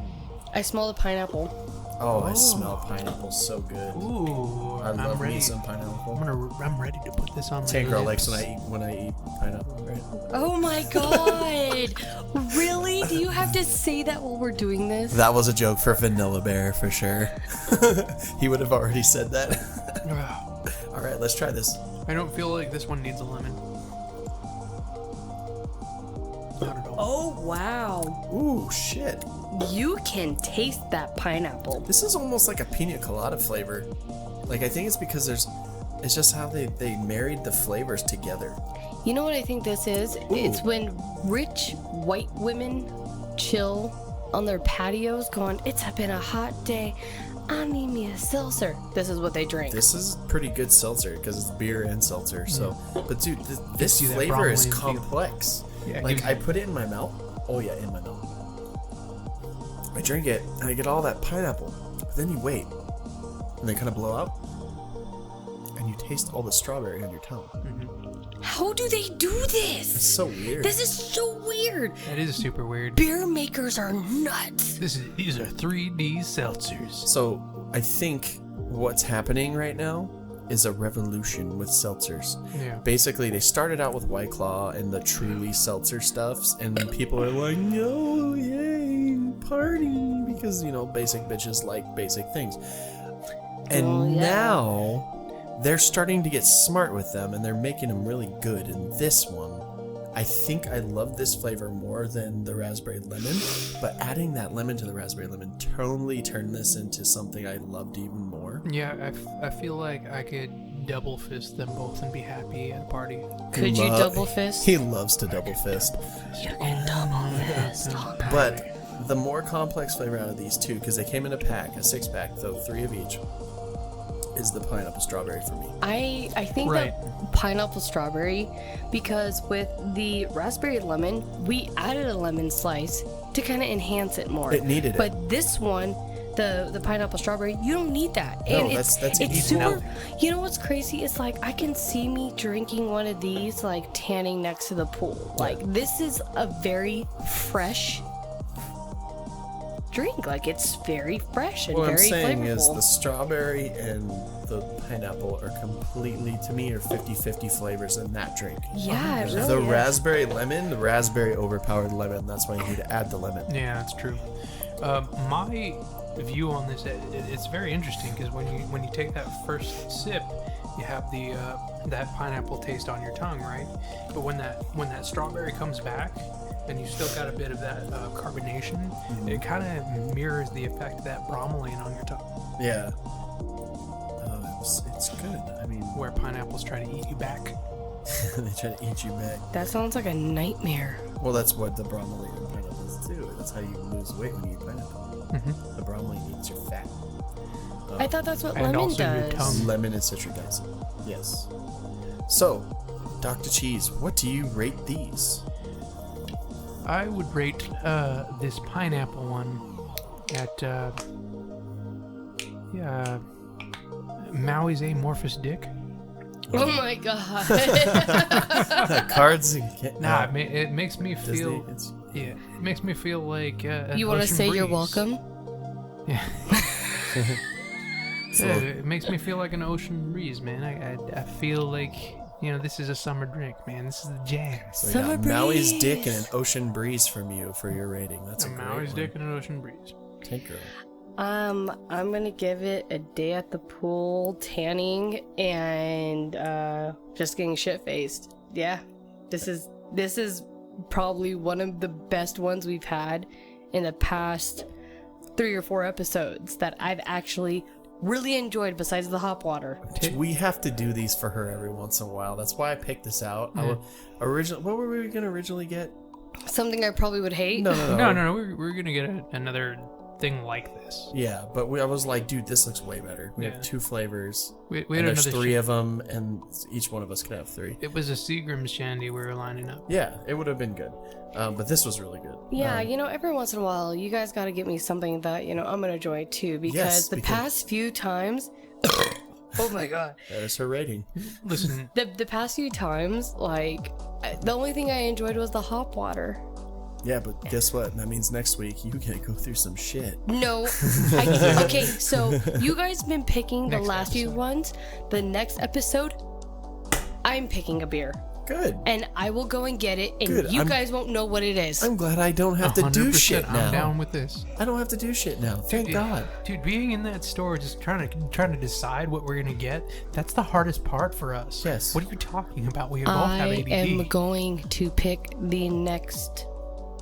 I smell the pineapple. Oh, I smell pineapple so good. Ooh, I love I'm ready. me some pineapple. I'm ready to put this on my Tank girl likes lips. when I eat pineapple, right? Oh my god! Really? Do you have to say that while we're doing this? That was a joke for Vanilla Bear for sure. He would have already said that. Ugh. All right, let's try this. I don't feel like this one needs a lemon. Not at all. Oh wow! Ooh, shit. You can taste that pineapple. This is almost like a pina colada flavor. Like, I think it's because it's just how they married the flavors together. You know what I think this is? It's when rich white women chill on their patios going, it's been a hot day. I need me a seltzer. This is what they drink. This is pretty good seltzer because it's beer and seltzer. So, but dude, this you that flavor is bromelain feel. complex. Yeah, Like, gives I you- put it in my mouth. Oh yeah, in my mouth. I drink it and I get all that pineapple. But then you wait, and they kind of blow out, and you taste all the strawberry on your tongue. How do they do It's this? so weird. This is so weird. That is super weird. Beer makers are nuts. These are 3D seltzers. So I think what's happening right now is a revolution with seltzers. Yeah. Basically, they started out with White Claw and the truly seltzer stuffs, and then people are like, no, yay, party, because, you know, basic bitches like basic things. And Well, yeah. now they're starting to get smart with them, and they're making them really good. And this one, I think I love this flavor more than the raspberry lemon, but adding that lemon to the raspberry lemon totally turned this into something I loved even more. Yeah, I feel like I could double fist them both and be happy at a party. Could you double fist? He loves to double fist. You can double fist. But the more complex flavor out of these two, because they came in a pack, a 6-pack, though 3 of each, is the pineapple strawberry for me. I think Right. that pineapple strawberry, because with the raspberry lemon, we added a lemon slice to kind of enhance it more. It needed it. But this one, the pineapple strawberry, you don't need that. No, And that's it's easy super. now. You know what's crazy? It's like I can see me drinking one of these, like tanning next to the pool. Like this is a very fresh drink. Like it's very fresh and What I'm very saying flavorful. is the strawberry and the pineapple are completely, to me, are 50-50 flavors in that drink. Yeah, it really The is. raspberry lemon, the raspberry overpowered lemon. That's why you need to add the lemon. Yeah, that's true. My view on this, it's very interesting because when you take that first sip, you have the that pineapple taste on your tongue, right? But when that strawberry comes back, and you still got a bit of that carbonation, it kind of mirrors the effect of that bromelain on your tongue, Yeah. It's good. I mean, where pineapples try to eat you back. they try to eat you back. That sounds like a nightmare. Well, that's what the bromelain in pineapple is too. That's how you lose weight when you eat pineapple. The bromelain eats your fat. I thought that's what And lemon also your does. tongue. Lemon and citric acid. Yes. So, Dr. Cheese, what do you rate these? I would rate this pineapple one at Maui's amorphous dick. Oh my god. Cards. Nah, it makes me Disney, feel. Yeah, it makes me feel like. You want to say you're welcome? Yeah. Yeah, it makes me feel like an ocean breeze, man. I feel like, this is a summer drink, man. This is the jam. So Summer breeze. Maui's dick and an ocean breeze from you for your rating. That's a great Maui's one. dick and an ocean breeze. Tank girl. I'm gonna give it a day at the pool, tanning, and just getting shit faced. Yeah, this is probably one of the best ones we've had in the past 3 or 4 episodes that I've actually really enjoyed. Besides the hop water, We have to do these for her every once in a while. That's why I picked this out. What were we gonna originally get? something I probably would hate. No. No. We're gonna get another thing like this. Yeah, but I was like, dude, this looks way better. We Yeah. have 2 flavors. We had And there's another 3 of them, and each one of us could have 3. It was a Seagram's shandy we were lining up. Yeah, it would have been good. But this was really good. Yeah, every once in a while, you guys got to get me something that, I'm going to enjoy too. Because past few times. Oh my god. That is her rating. Listen, The past few times, like, the only thing I enjoyed was the hop water. Yeah, but guess what? That means next week you can go through some shit. No. Okay, so you guys been picking the Next last few episode. ones. The next episode, I'm picking a beer. Good. And I will go and get it, and Good, you I'm- guys won't know what it is. I'm glad I don't have to do 100%, shit now. I'm down with this. I don't have to do shit now. Thank God. Dude, being in that store, just trying to decide what we're gonna get, that's the hardest part for us. Yes. What are you talking about? We both have I ADD. am going to pick the next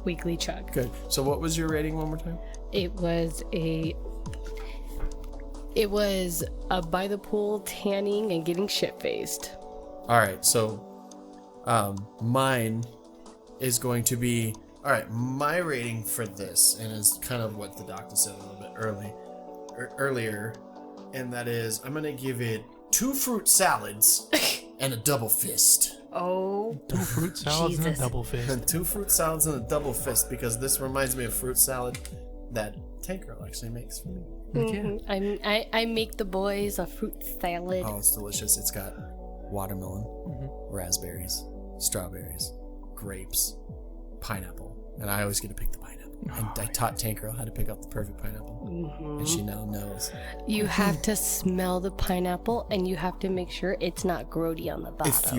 weekly chug. Good. So what was your rating one more time? It was a by the pool tanning and getting shit faced. All right. So mine is going to be my rating for this, and is kind of what the doctor said a little bit earlier, and that is I'm gonna give it 2 fruit salads and a double fist. Oh, 2 fruit salads and a Jesus. double fist. And 2 fruit salads and a double fist, because this reminds me of fruit salad that Tank Girl actually makes for me. Yeah. I make the boys a fruit salad. Oh, it's delicious. It's got watermelon, raspberries, strawberries, grapes, pineapple, and I always get to pick the pineapple. And I taught Tank Girl how to pick up the perfect pineapple, and she now knows. You have to smell the pineapple, and you have to make sure it's not grody on the bottom. If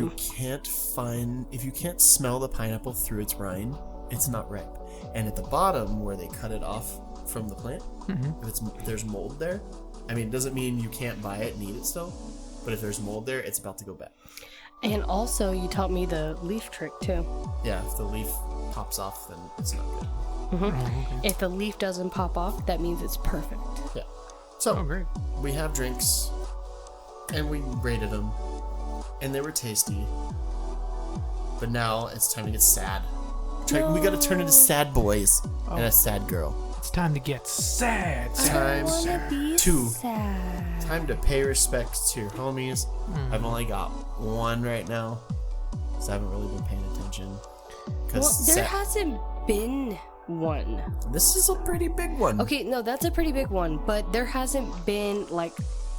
you can't smell the pineapple through its rind, it's not ripe. And at the bottom where they cut it off from the plant, if there's mold there, I mean, it doesn't mean you can't buy it and eat it still, but if there's mold there, it's about to go bad. And also, you taught me the leaf trick too. Yeah, if the leaf pops off, then it's not good. If the leaf doesn't pop off, that means it's perfect. Yeah. So Oh, great. we have drinks, and we rated them, and they were tasty. But now it's time to get sad. We gotta turn into sad boys and a sad girl. It's time to get sad. Time to Sad. time to pay respects to your homies. I've only got one right now, so I haven't really been paying attention. Well, there hasn't been one. This is a pretty big one. Okay, no, that's a pretty big one, but there hasn't been like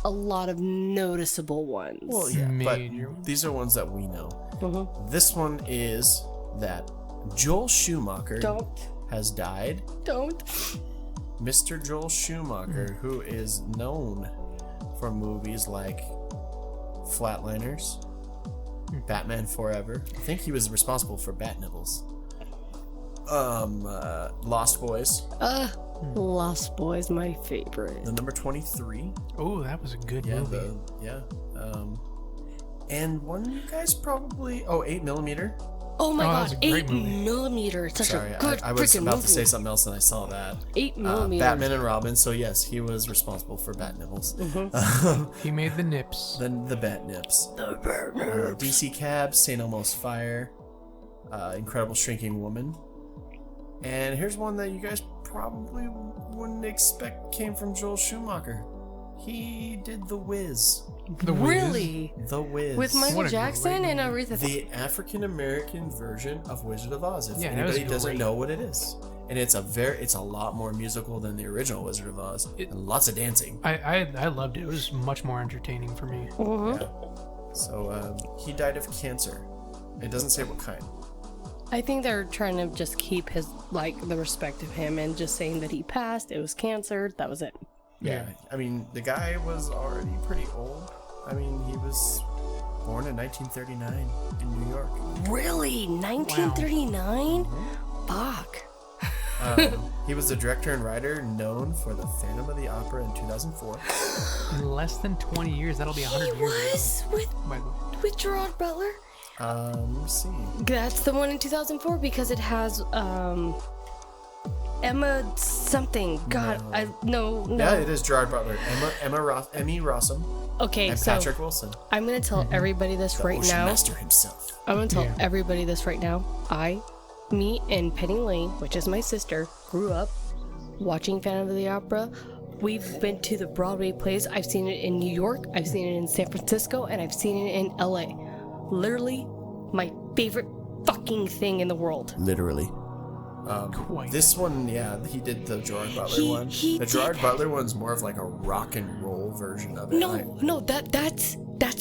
a lot of noticeable ones. Well, yeah, Major. but these are ones that we know. This one is that Joel Schumacher has died. Don't. Mr. Joel Schumacher, who is known for movies like Flatliners, Batman Forever. I think he was responsible for Bat Nibbles. Lost Boys, Lost Boys, my favorite. the number 23. Oh, that was a good movie. And one you guys probably 8mm. Oh my that's god, a great 8 movie. millimeter. Such Sorry, a good I was freaking about movie. to say something else and I saw that. 8 millimeter. Batman and Robin. So yes, he was responsible for Bat Nibbles. He made the nips. Then the Bat Nips. DC Cab, St. Elmo's Fire, Incredible Shrinking Woman. And here's one that you guys probably wouldn't expect came from Joel Schumacher. He did The Wiz. The Wiz. Really? The Wiz. With Michael What a Jackson great and Aretha. The African American version of Wizard of Oz. If Yeah, that was anybody doesn't great. know what it is. and it's a lot more musical than the original Wizard of Oz, and lots of dancing. I loved it. It was much more entertaining for me. Mm-hmm. Yeah. So he died of cancer. It doesn't say what kind. I think they're trying to just keep the respect of him and just saying that he passed, it was cancer, that was it. Yeah. I mean, the guy was already pretty old. I mean, he was born in 1939 in New York. Really? 1939? Wow. Fuck. He was the director and writer known for The Phantom of the Opera in 2004. In less than 20 years, that'll be 100 He years was ago. with Gerard Butler? Let's see. That's the one in 2004 because it has Emma something. God, No. no. Yeah, it is Gerard Butler. Emmy Rossum. Okay, And so Patrick Wilson. I'm gonna tell everybody this The right Ocean now. Master himself. I'm gonna tell everybody this right now. Me and Penny Lane, which is my sister, grew up watching Phantom of the Opera. We've been to the Broadway plays. I've seen it in New York, I've seen it in San Francisco, and I've seen it in LA. Literally, my favorite fucking thing in the world. Literally. Quite. This one, yeah, he did the Gerard Butler one. he The did Gerard that. Butler one's more of like a rock and roll version of it. No, that's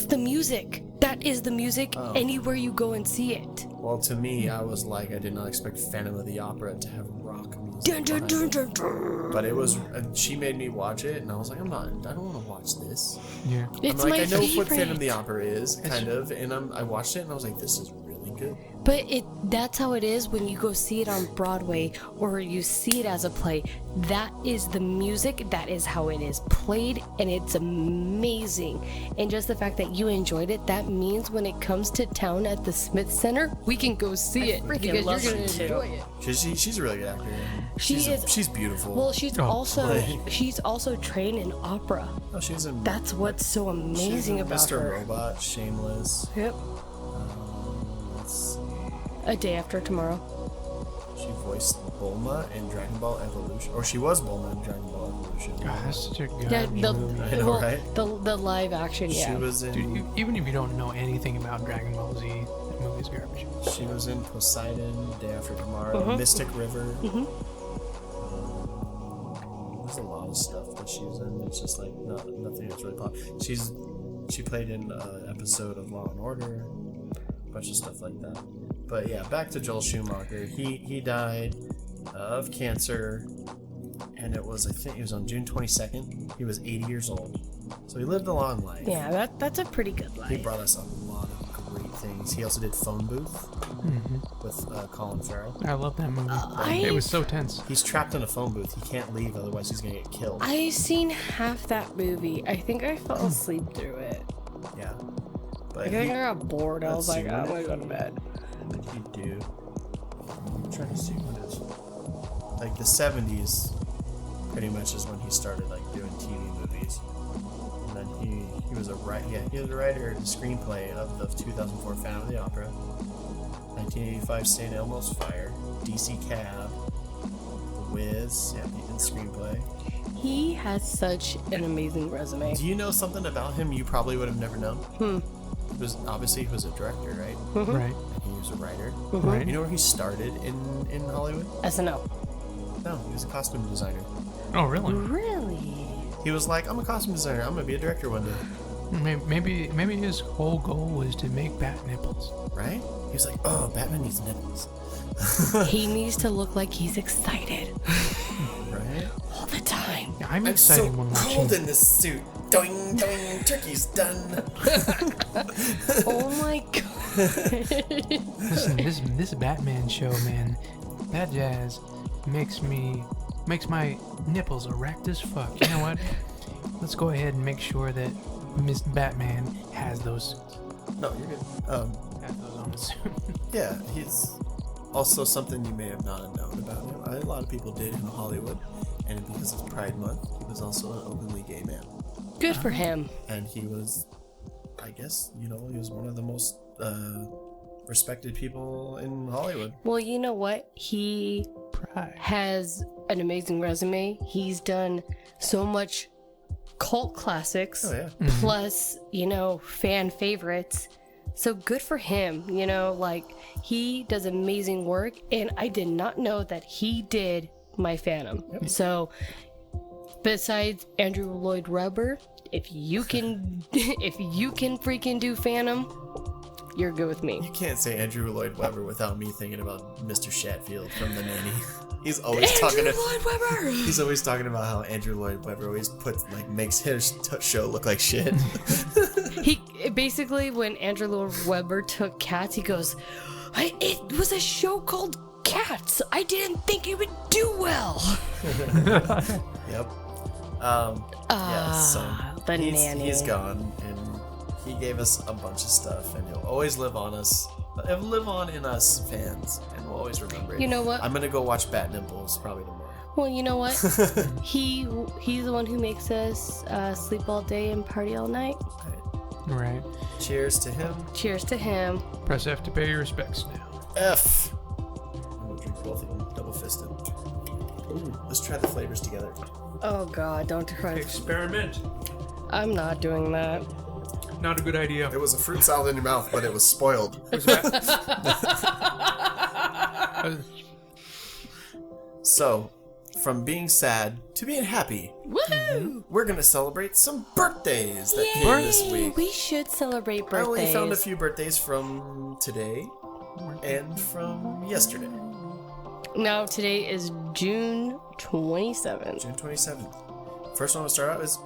the music. That is the music anywhere you go and see it. Well, to me, I was like, I did not expect Phantom of the Opera to have rock music. Dun, dun, behind dun, it. dun, dun. But it was, she made me watch it, and I was like, I don't want to watch this. Yeah. It's I'm my like, I know favorite. what Phantom of the Opera is, kind of, and I watched it, and I was like, this is really good. But that's how it is when you go see it on Broadway or you see it as a play. That is the music, that is how it is played, and it's amazing. And just the fact that you enjoyed it, that means when it comes to town at the Smith Center, we can go see it because love you're going it to too. enjoy it. She's a really good actor. She's beautiful. Well, she's also play. trained in opera. Oh, she's in. That's what's so amazing about Mr. her. Robot, Shameless. Yep. Let's see. A Day After Tomorrow. She voiced Bulma in Dragon Ball Evolution, or she was Bulma in Dragon Ball Evolution. God, that's such a good Yeah, movie. I know, right? the live action, yeah. She was in. Dude, even if you don't know anything about Dragon Ball Z, that movie's garbage. She was in Poseidon, Day After Tomorrow, Mystic River. There's a lot of stuff that she's in. It's just like nothing that's really pop. She played in an episode of Law and Order, a bunch of stuff like that. But yeah, back to Joel Schumacher. He died of cancer, and I think it was on June 22nd. He was 80 years old, so he lived a long life. Yeah, that's a pretty good He life. brought us a lot of great things. He also did Phone Booth with Colin Farrell. I love that movie. It was so tense. He's trapped in a phone booth. He can't leave, otherwise he's gonna get killed. I've seen half that movie. I think I fell asleep through it. Yeah. But I think I got bored. I was let's like, see, I'm what gonna go to bed. did he do? I'm trying to see what is. Like the 70s, pretty much is when he started like doing TV movies. And then he was a he was a writer and screenplay of the 2004 Phantom of the Opera, 1985 St. Elmo's Fire, DC Cab, The Wiz. Yeah, he did screenplay. He has such an amazing resume. Do you know something about him you probably would have never known? He was a director, right? Right. And he was a writer. Right. You know where he started in Hollywood? SNL. No, he was a costume designer. Oh, really? Really? He was like, I'm a costume designer. I'm gonna be a director one day, Maybe his whole goal was to make bat nipples. right? He was like, oh, Batman needs nipples, He needs to look like he's excited right? all the time. Yeah, I'm excited when watching. in this suit. Doing, doing, turkey's done. Oh my god. Listen, this Batman show, man, that jazz makes my nipples erect as fuck. You know what? Let's go ahead and make sure that Miss Batman has those. No, you're good. Has those on the suit. Yeah, he's also something you may have not known about him. A lot of people did in Hollywood, and because it's Pride Month, he was also an openly gay man. Good for him. And he was, I guess, he was one of the most respected people in Hollywood. Well, you know what? He Pride. has an amazing resume. He's done so much cult classics, Oh yeah. plus, fan favorites. So good for him, you know, like he does amazing work, and I did not know that he did my Phantom. So besides Andrew Lloyd Webber, if you can freaking do Phantom, you're good with me. You can't say Andrew Lloyd Webber without me thinking about Mr. Shatfield from The Nanny. He's always Lloyd Webber. He's always talking about how Andrew Lloyd Webber always makes his show look like shit. He basically, when Andrew Lloyd Webber took Cats, he goes, "It was a show called Cats. I didn't think it would do well." Yep. The Nanny. He's gone, and he gave us a bunch of stuff, and he'll always live on in us fans, and we'll always remember it. You know what? I'm gonna go watch Bat Nipples probably tomorrow. Well, you know what? He's the one who makes us sleep all day and party all night. Right. Cheers to him. Cheers to him. Press F to pay your respects now. F. I'm gonna drink both of them double fisted. Ooh, let's try the flavors together. Oh God, don't try. Experiment. I'm not doing that. Not a good idea. It was a fruit salad in your mouth, but it was spoiled. So, from being sad to being happy, Woohoo! we're gonna celebrate some birthdays that came this week. We should celebrate birthdays. I only found a few birthdays from today and from yesterday. No, today is June 27th. June 27th. First one to start out is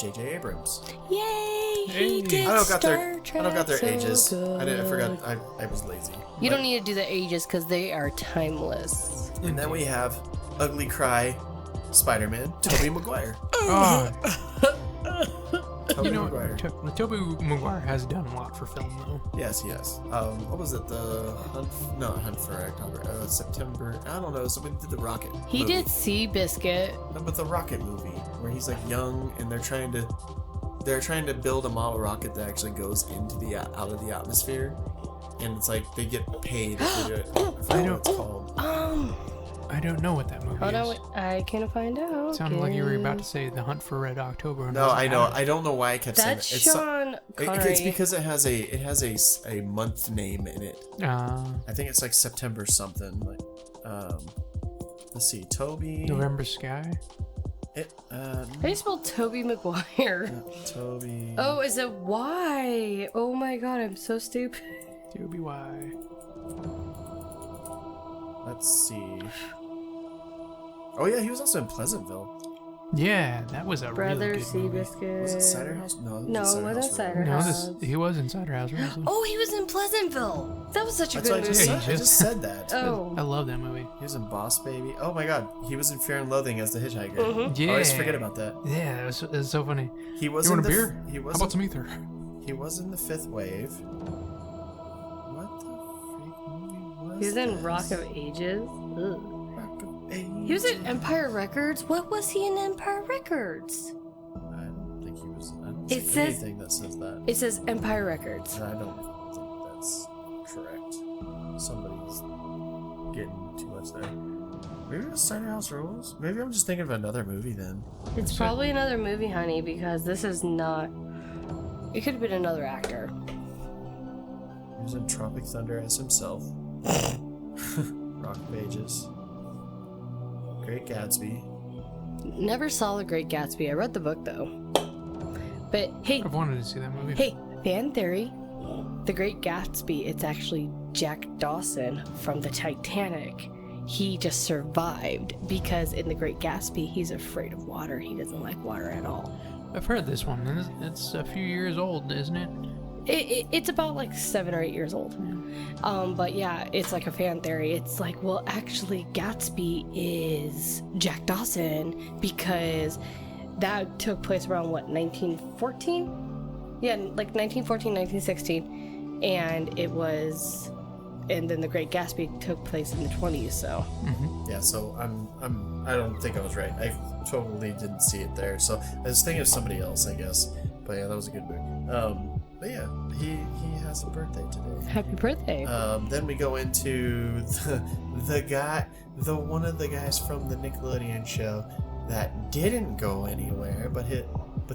J.J. Abrams. Yay! He Hey. did I don't got Star their Trek ages. so I forgot. good. I was lazy. You don't need to do the ages because they are timeless. And then we have Ugly Cry Spider-Man, Tobey Maguire. Oh, Tobey you know, Maguire. Tobey Maguire has done a lot for film, though. Yes, yes. What was it? The Hunt for October. September. I don't know. Somebody did the Rocket. He movie. did Seabiscuit. No, but the Rocket movie, where he's like young and they're trying to build a model rocket that actually goes into the out of the atmosphere, and it's like they get paid if they do it. I forget what it's called. I don't know what that movie Hold is. on, wait, I can find out. Sounded like you were about to say The Hunt for Red October. and No, was I like, know. I don't know why I kept saying That's it. Sean Connery. It's because it has a month name in it. I think it's like September something. Like, let's see, Toby. November Sky. How do you spell Tobey Maguire? Toby. Oh, is it Y? Oh my God, I'm so stupid. Toby Y. Let's see. Oh yeah, he was also in Pleasantville. Yeah, that was a Brother really good movie. Seabiscuit. Was it Cider House? No, No, it wasn't Cider No, House. he was in Cider House. Wasn't he? Oh, he was in Pleasantville. That was such a That's what I good just movie. said. I just said that. Oh. I love that movie. He was in Boss Baby. Oh my God, he was in Fear and Loathing as the hitchhiker. Yeah. I always forget about that. Yeah, that was so funny. He was You in want a the beer? He was How about some ether? He was in the Fifth Wave. What the freak movie was He was in this? Rock of Ages. Ugh. Rock of Ages. He was in Empire Records. What was he in Empire Records? I don't think he was. I don't It see says- anything that says that. It says Empire Records. I don't think that's correct. Somebody's getting too much there. Maybe it's Cider House Rules? Maybe I'm just thinking of another movie then. It's probably another movie, honey, because this is not. It could have been another actor. He was in Tropic Thunder as himself. Rock of Ages. Great Gatsby. Never saw The Great Gatsby. I read the book though. But hey, I've wanted to see that movie. hey, fan theory. The Great Gatsby, it's actually Jack Dawson from the Titanic. He just survived because in The Great Gatsby, he's afraid of water. He doesn't like water at all. I've heard this one. and It's a few years old, isn't it? It's about like 7 or 8 years old. But yeah, it's like a fan theory. It's like, well, actually, Gatsby is Jack Dawson because that took place around what, 1914? Yeah, like 1914, 1916, and it was, and then The Great Gatsby took place in the 20s. So Yeah, so I don't think I was right. I totally didn't see it there. So I was thinking of somebody else, I guess. But yeah, that was a good movie. But yeah, he has a birthday today. happy birthday! Then we go into the one of the guys from the Nickelodeon show that didn't go anywhere, but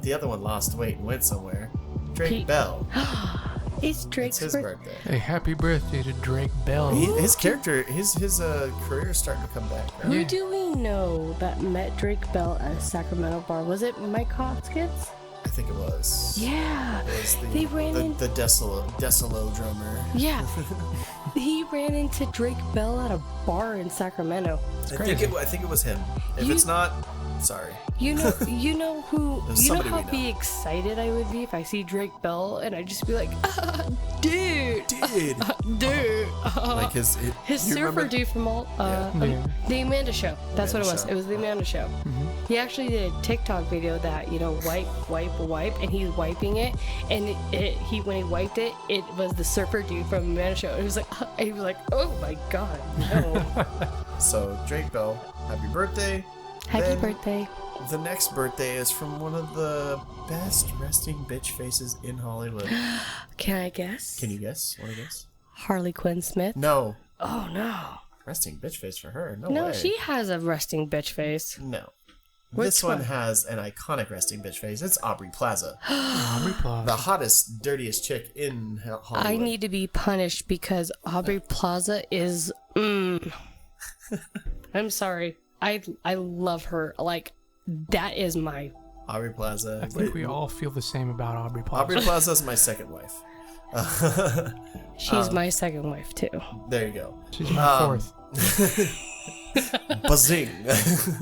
the other one lost weight and went somewhere. Drake Pete. Bell. It's Drake's It's his birthday. Hey, happy birthday to Drake Bell. His character, his career is starting to come back. Right? Who do we know that met Drake Bell at a Sacramento bar? Was it Mike Hoskins? I think it was. Yeah. It was They ran in. the Decilo drummer. Yeah. He ran into Drake Bell at a bar in Sacramento. I think it was him. If You- it's not, sorry. You know who? You know somebody how we know. be excited I would be if I see Drake Bell and I'd just be like, dude, Dude. dude. Like His you surfer remember- dude from Yeah. the Amanda Show. That's what it was. Show. It was the Amanda Show. He actually did a TikTok video that wipe, and he's wiping it, and when he wiped it, it was the surfer dude from Amanda Show. It was like, oh my god, no. So Drake Bell, happy birthday. Happy Then birthday. The next birthday is from one of the best resting bitch faces in Hollywood. Can I guess? Can you guess? Want to guess? Harley Quinn Smith. No. Oh no. Resting bitch face for her. No No, way. she has a resting bitch face. No. Which This one one? has an iconic resting bitch face. It's Aubrey Plaza. Aubrey Plaza. The hottest, dirtiest chick in Hollywood. I need to be punished because Aubrey Plaza is. I'm sorry. I love her. Like, that is my. Aubrey Plaza. I think we all feel the same about Aubrey Plaza. Aubrey Plaza's my second wife. She's my second wife too. There you go. She's my fourth. Bazing.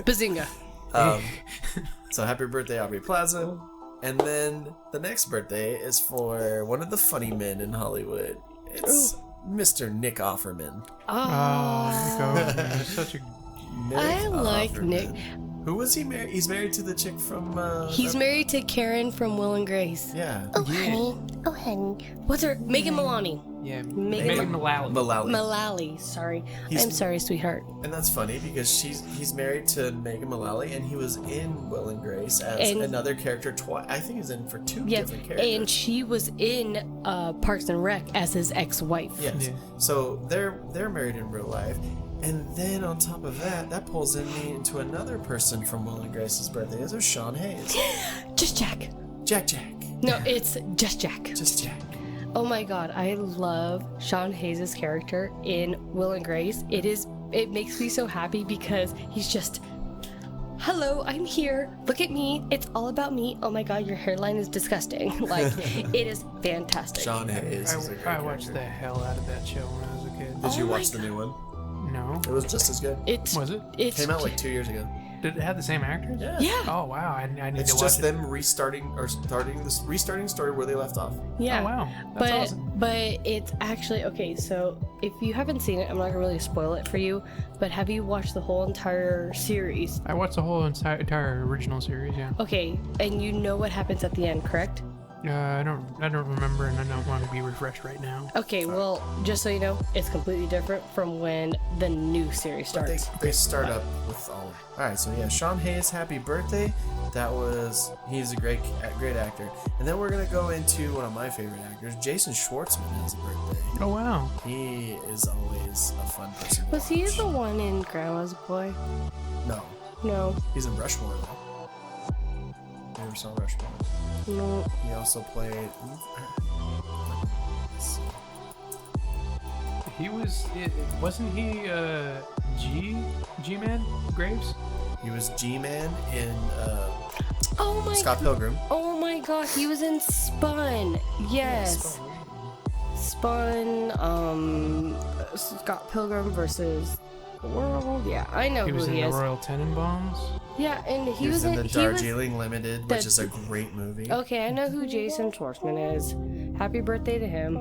Bazinga. So happy birthday, Aubrey Plaza. And then the next birthday is for one of the funny men in Hollywood. It's Mr. Nick Offerman. Oh, Nico, he's such a. Nick I like Offerman. Nick. Who was he married? He's married to the chick from. He's married to Karen from Will and Grace. Yeah. Oh honey. Oh honey. What's her? Megan Mullally. Yeah, Megan Megan Mullally. Mullally. Mullally. Sorry. He's- I'm sorry, sweetheart. And that's funny because he's married to Megan Mullally, and he was in Will and Grace as And- another character twice. I think he's in for two Yeah, different characters. and she was in Parks and Rec as his ex-wife. Yes. Yeah. So they're married in real life. And then on top of that, that pulls in me into another person from Will and Grace's birthday. This is Sean Hayes. Just Jack. Jack. No, it's just Jack. Just Jack. Oh my god, I love Sean Hayes' character in Will and Grace. It makes me so happy because he's just, hello, I'm here. Look at me. It's all about me. Oh my god, your hairline is disgusting. Like, it is fantastic. Sean Hayes is a great I watched the character. hell out of that show when I was a kid. Did you Oh my watch the new one? No. It was just as good. Was it? It's Came out like 2 years ago. Did it have the same actors? Yeah. Yeah. Oh wow, I need It's to watch just it. them restarting the story where they left off. Yeah. Oh wow, that's but awesome. but it's actually okay. So if you haven't seen it, I'm not gonna really spoil it for you. But have you watched the whole entire series? I watched the whole entire original series. Yeah. Okay, and you know what happens at the end, correct? I don't remember, and I don't want to be refreshed right now. Okay, well, just so you know, it's completely different from when the new series They, starts. they start up with all. Alright, so yeah, Sean Hayes, happy birthday. He's a great actor. And then we're gonna go into one of my favorite actors, Jason Schwartzman has a birthday. Oh wow. He is always a fun person. to Was he watch. the one in Grandma's Boy? No, No, he's in Rushmore though. You never saw Rushmore? no. He also played. He wasn't he G-Man Graves? He was G-Man in Oh my. Scott Pilgrim. Oh my God, he was in Spun. Yes, Spun. Scott Pilgrim versus the World. Yeah, I know He was who in he the is. Royal Tenenbaums. Yeah, and He was in the he was. Darjeeling Limited, which is a great movie. Okay, I know who Jason Schwartzman is. Happy birthday to him.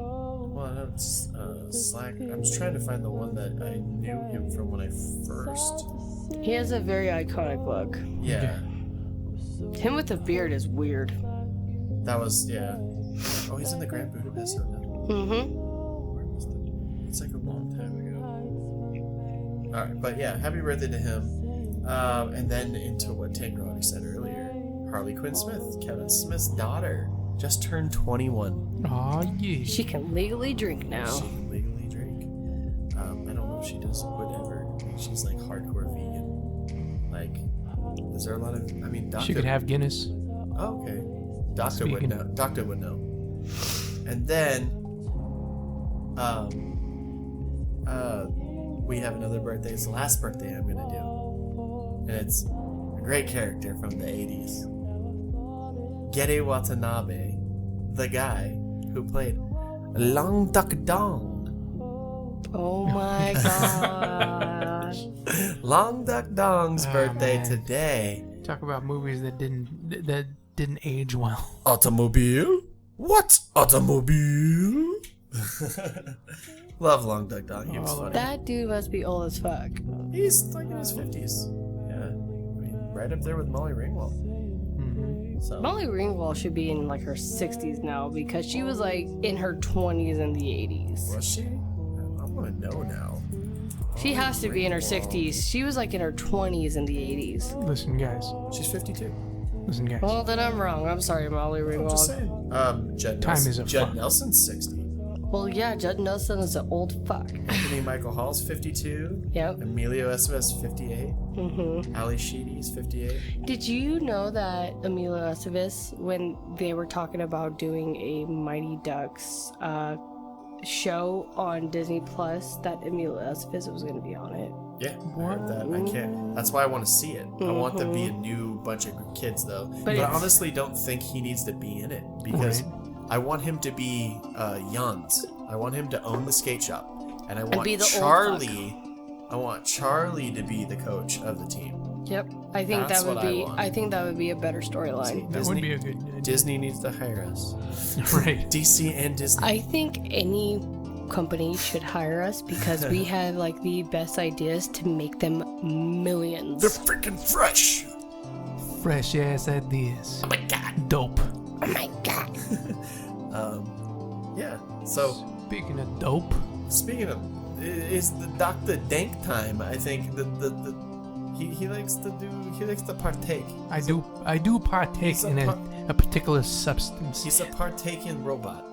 Well, that's Slack. I'm just trying to find the one that I knew him from when I first. He has a very iconic look. Yeah, Him with the beard is weird. that was Oh, he's in the Grand Budapest Hotel. Mm-hmm. Where was the? It's like a long time ago. All right, but yeah, happy birthday to him. And then into what Tank already said earlier, Harley Quinn Smith, Kevin Smith's daughter, just turned 21. Oh yeah. She can legally drink She now. can legally drink. I don't know if she does whatever. She's like hardcore vegan. Like, is there a lot of? I mean, Doctor. She could have Guinness. Oh, okay. Doctor would Speaking- know. Doctor would know. And then we have another birthday. It's the last birthday I'm gonna do, and it's a great character from the 80s. Gere Watanabe, the guy who played Long Duck Dong. Oh my gosh. Long Duck Dong's birthday man. today. Talk about movies that didn't age well. Automobile? What automobile? Love Long Duck Dong. He was funny. That dude must be old as fuck. He's like in his 50s. Yeah. I mean, right up there with Molly Ringwald. Mm-hmm. So. Molly Ringwald should be in like her 60s now because she was like in her 20s in the 80s. Was she? I want to know now. She has to be in her 60s. She was like in her 20s in the 80s. Listen, guys. She's 52. Listen, guys. Well, then I'm wrong. I'm sorry, Molly I'm just Ringwald. saying. Judd Time Nelson. is a Judd fuck. Nelson's 60. Well, yeah, Judd Nelson is an old fuck. Anthony Michael Hall's 52. Yep. Emilio Estevez 58. Mm-hmm. Ali Sheedy's 58. Did you know that Emilio Estevez, when they were talking about doing a Mighty Ducks show on Disney Plus, that Emilio Estevez was going to be on it? Yeah, I heard that. I can't. That's why I want to see it. I want to be a new bunch of kids, though. But I honestly don't think he needs to be in it because I want him to be Jans. I want him to own the skate shop, and I want be the old Charlie. I want Charlie to be the coach of the team. Yep. I think That's that would what I be. want. I think that would be a better storyline. That would be a good idea. Disney needs to hire us. Right. DC and Disney. I think any company should hire us because we have like the best ideas to make them millions. They're freaking fresh. Fresh ass ideas. Oh my god. Dope. Oh my god. Yeah. So Speaking of dope. speaking of, is the Dr. Dank time? I think he likes to partake. I do partake He's in a particular substance. He's a partaking robot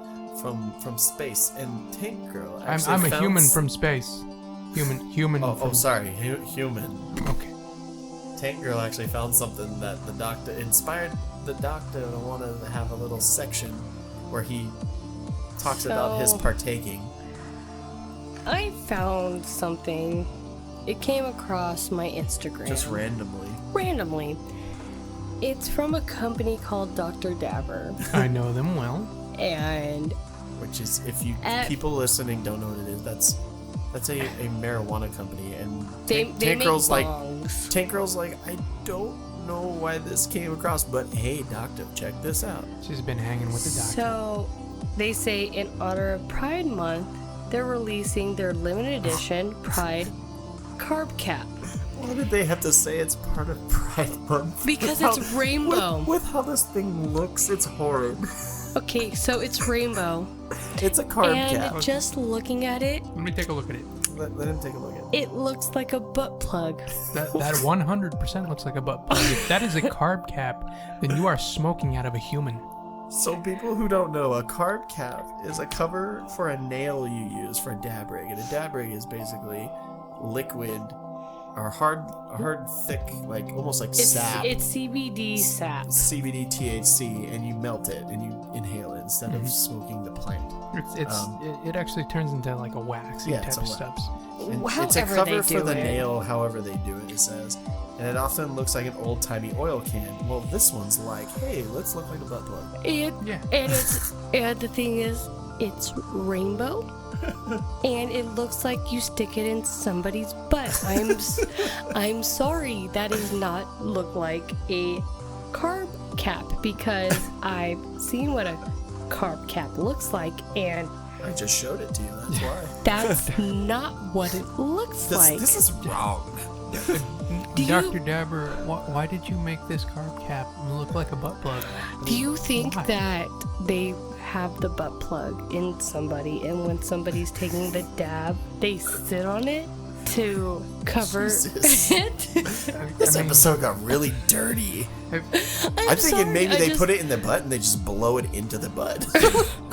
from space, and Tank Girl. I'm a human from space. Human. Oh, from... sorry, human. Okay. Tank Girl actually found something that the Doctor inspired the Doctor to want to have a little section where he talks about his partaking. I found something. It came across my Instagram. Just randomly. It's from a company called Dr. Dabber. I know them well. And Which is, if you people listening don't know what it is, that's a marijuana company, and they Tank make Girl's bongs. Tank Girl's like, I don't know why this came across, but hey, Doctor, check this out. She's been hanging with the doctor. So they say in honor of Pride Month, they're releasing their limited edition Pride Carb Cap. Why did they have to say it's part of Pride Month? Because it's rainbow. With how this thing looks, it's horrid. Okay, so it's rainbow. It's a carb And cap. just looking at it, Let me take a look at it. Let him take a look at it. it looks like a butt plug. That 100% looks like a butt plug. If that is a carb cap, then you are smoking out of a human. So people who don't know, a carb cap is a cover for a nail you use for a dab rig. And a dab rig is basically liquid or hard, thick, like almost like sap. It's CBD sap. CBD THC, and you melt it and you inhale it instead of smoking the plant. It actually turns into like a waxy Yeah, type it's a of wax. stuff. And However it's a cover they for do the it. nail, however they do it, it says. And it often looks like an old-timey oil can. Well, this one's like, hey, let's look like a butt plug. And the thing is, it's rainbow, and it looks like you stick it in somebody's butt. I'm sorry, that does not look like a carb cap because I've seen what a carb cap looks like, and I just showed it to you, that's why. that's not what it looks like. This is wrong. Dr. Dabber, why did you make this carb cap look like a butt plug? Do you think Why? that they have the butt plug in somebody, and when somebody's taking the dab, they sit on it to cover Jesus. it? This episode got really dirty. I'm thinking maybe they put it in the butt and they just blow it into the butt.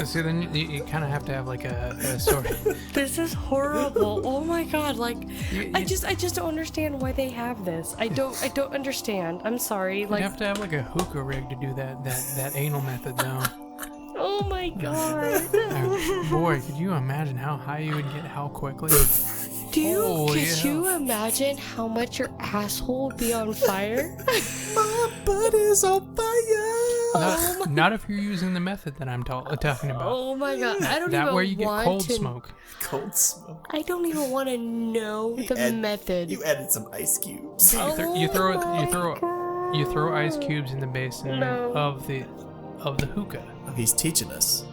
See, then you kind of have to have like a sort of... This is horrible. Oh my god! Like, You- I just don't understand why they have this. I don't understand. I'm sorry. You Like, have to have like a hookah rig to do that anal method, though. oh my god. Boy, could you imagine how high you would get how quickly? Could you imagine how much your asshole would be on fire? My butt is on fire. Not if you're using the method that I'm talking about. Oh my god, I don't That even where you get want cold to. smoke. Cold smoke. I don't even want to know the method. You added some ice cubes. You throw ice cubes in the basin of the hookah. Oh, he's teaching us.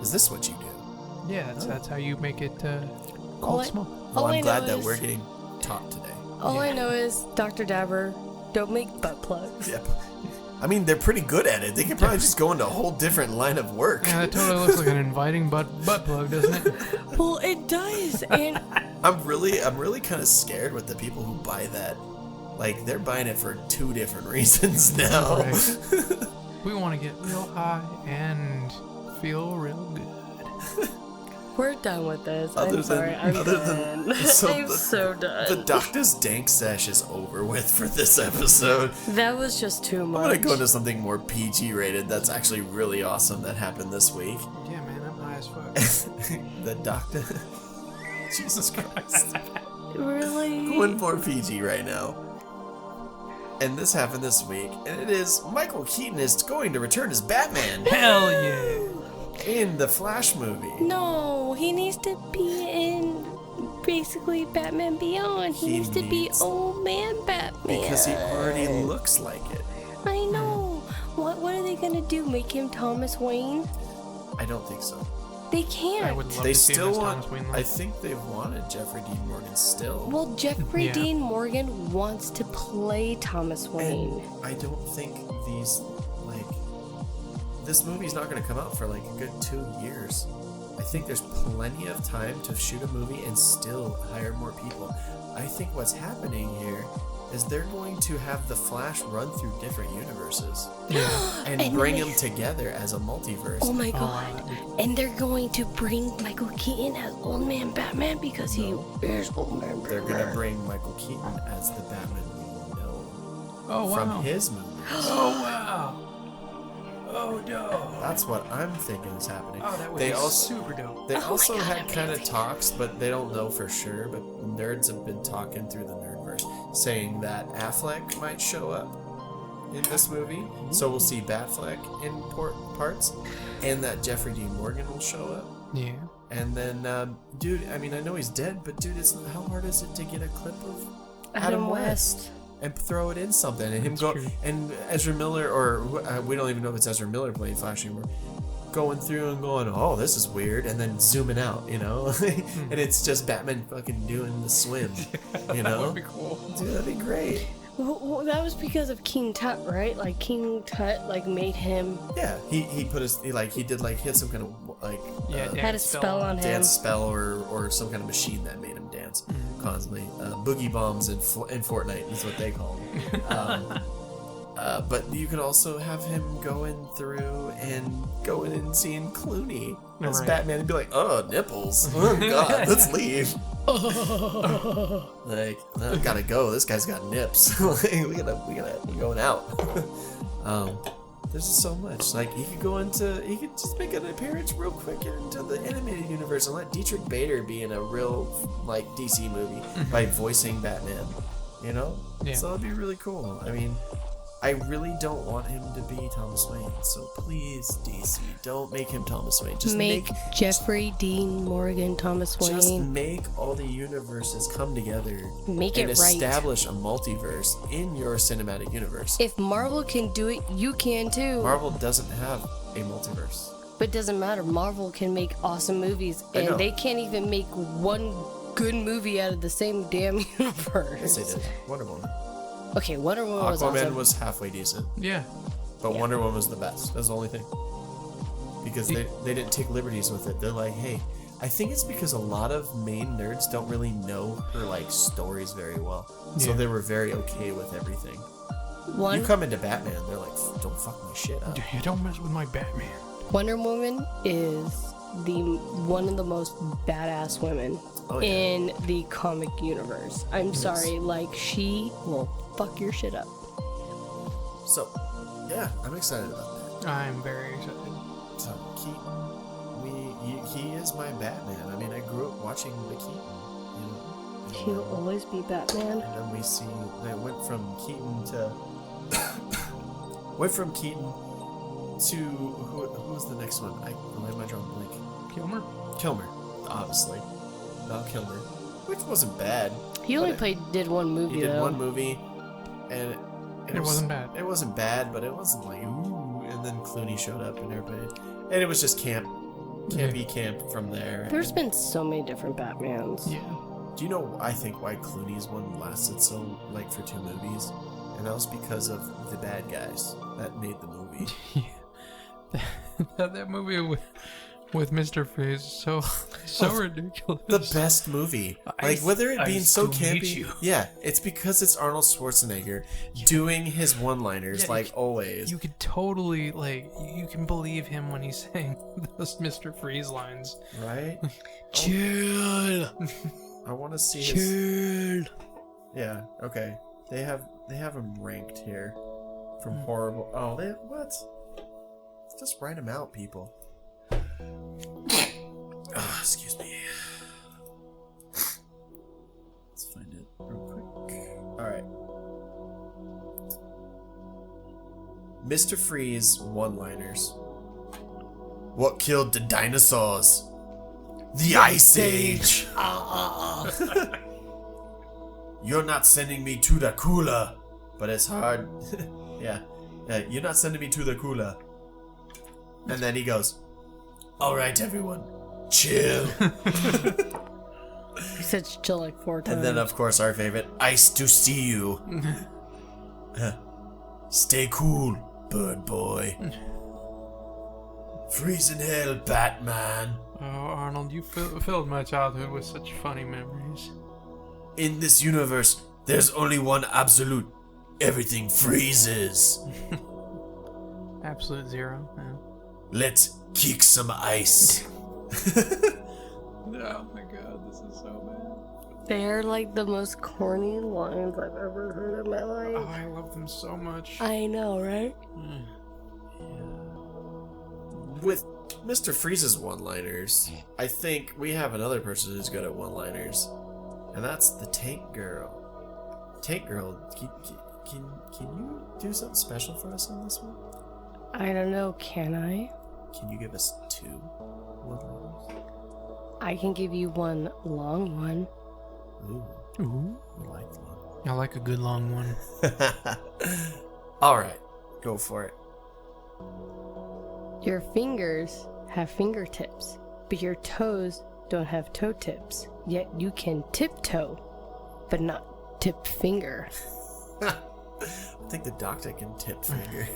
Is this what you do? Yeah, that's how you make it All cold I- smoke. Well, All I I'm glad know that is- we're getting taught today. All I know is, Dr. Dabber, don't make butt plugs. Yep. I mean, they're pretty good at it. They could probably just go into a whole different line of work. Yeah, that totally looks like an inviting butt plug, doesn't it? Well, it does, and I'm really kind of scared with the people who buy that. Like, they're buying it for 2 different reasons now. Right. We want to get real high and feel real good. we're done with this. Other I'm sorry, I'm done. I'm the- so done. The Doctor's Dank Sesh is over with for this episode. That was just too much. I'm gonna go into something more PG rated that's actually really awesome that happened this week. Yeah, man, I'm high as fuck. The Doctor... Jesus Christ. Really? Going for PG right now. And this happened this week, and it is Michael Keaton is going to return as Batman Hell yeah! in the Flash movie. No, he needs to be in basically Batman Beyond. He needs to be needs- old man Batman. Because he already looks like it. I know. What are they gonna do? Make him Thomas Wayne? I don't think so. They can't. I would love They to see him still as want. Thomas Wayne. I think they've wanted Jeffrey Dean Morgan still. Well, Jeffrey Yeah. Dean Morgan wants to play Thomas Wayne. And I don't think this movie's not going to come out for like a good 2 years. I think there's plenty of time to shoot a movie and still hire more people. I think what's happening here is they're going to have the Flash run through different universes and And bring they- them together as a multiverse. Oh my god. And they're going to bring Michael Keaton as Old Man Batman because he is Old Man Batman. They're going to bring Michael Keaton as the Batman we know Oh, wow. from his movies. Oh, wow. Oh, no. That's what I'm thinking is happening. Oh, that would They be also- super dope. They Oh my also God, had kind of amazing. talks, but they don't know for sure. But nerds have been talking through the nerdverse, saying that Affleck might show up in this movie. So we'll see Batfleck in parts, and that Jeffrey Dean Morgan will show up. Yeah. And then, dude, I mean, I know he's dead, but dude, how hard is it to get a clip of Adam West. and throw it in something and him That's go true. and Ezra Miller or we don't even know if it's Ezra Miller playing Flash anymore, going through and going, oh, this is weird, and then zooming out, you know, and it's just Batman fucking doing the swim, you That know. would be cool. Dude, that'd be great. Well, that was because of King Tut, right? Like King Tut, like made him Yeah, he put his he had some kind of like Yeah, had a spell on him. dance spell or some kind of machine that made him dance constantly. Boogie bombs in Fortnite is what they call them. But you could also have him going through and going and seeing Clooney as Right. Batman and be like, oh, nipples. Oh, God, let's leave. Like, I gotta go. This guy's got nips. Like, we're going out. There's just so much. Like, he could just make an appearance real quick into the animated universe and let Dietrich Bader be in a real, like, DC movie by voicing Batman. You know? Yeah. So that'd be really cool. I mean, I really don't want him to be Thomas Wayne. So please, DC, don't make him Thomas Wayne. Just make Jeffrey Dean Morgan Thomas just Wayne. make all the universes come together Make and it right. establish a multiverse in your cinematic universe. If Marvel can do it, you can too. Marvel doesn't have a multiverse. But it doesn't matter. Marvel can make awesome movies, I know. and they can't even make one good movie out of the same damn universe. Yes, they did. Wonder Woman. Okay, Wonder Woman was Aquaman awesome. was halfway decent, Yeah. but Wonder Woman was the best. That's the only thing. Because they didn't take liberties with it. They're like, hey, I think it's because a lot of main nerds don't really know her like stories very well, so Yeah. they were very okay with everything. One You come into Batman, they're like, don't fuck my shit up. You don't mess with my Batman. Wonder Woman is one of the most badass women Oh, yeah. in the comic universe. I'm sorry, like she will fuck your shit up. So, yeah, I'm excited about that. I'm very excited. So Keaton, he is my Batman. I mean, I grew up watching the Keaton. You know, He'll always be Batman. and then we see they went from Keaton to who was the next one? Why am I drawing a blank? Kilmer, obviously. Val Kilmer, which wasn't bad. He only did one movie, He did though. one movie, and It wasn't bad. It wasn't bad, but it wasn't like ooh. And then Clooney showed up, and everybody, and it was just campy camp from there. There's And been so many different Batmans. Yeah. do you know? I think why Clooney's one lasted so like for 2 movies, and that was because of the bad guys that made the movie. that movie with Mr. Freeze is so ridiculous. The best movie. Like, whether it being so to meet campy. you. Yeah, it's because it's Arnold Schwarzenegger doing his one-liners, Yeah, like always. You could totally, you can believe him when he's saying those Mr. Freeze lines. Right? Chill. I want to see his... Chill. Yeah, okay. They have him ranked here. From horrible... Oh, they... What? Just write them out, people. Oh, excuse me. Let's find it real quick. Alright. Mr. Freeze one-liners. What killed the dinosaurs? The Ice Age! You're not sending me to the cooler. But it's hard. Yeah. You're not sending me to the cooler. And then he goes, alright, everyone. Chill. He said chill like 4 times. And then, of course, our favorite, ice to see you. Stay cool, bird boy. Freeze in hell, Batman. Oh, Arnold, you filled my childhood with such funny memories. In this universe, there's only one absolute. Everything freezes. Absolute zero. Yeah. Let's kick some ice. Oh my god, this is so bad. They're like the most corny lines I've ever heard in my Oh, life. I love them so much. I know, right? With Mr. Freeze's one-liners, I think we have another person who's good at one-liners, and that's the Tank Girl. Tank Girl, can you do something special for us on this one? I don't know, can I? Can you give us 2 one-liners? I can give you one long one. Ooh. I like that. I like a good long one. Alright, go for it. Your fingers have fingertips, but your toes don't have toe tips. Yet you can tiptoe, but not tip finger. I think the doctor can tip finger.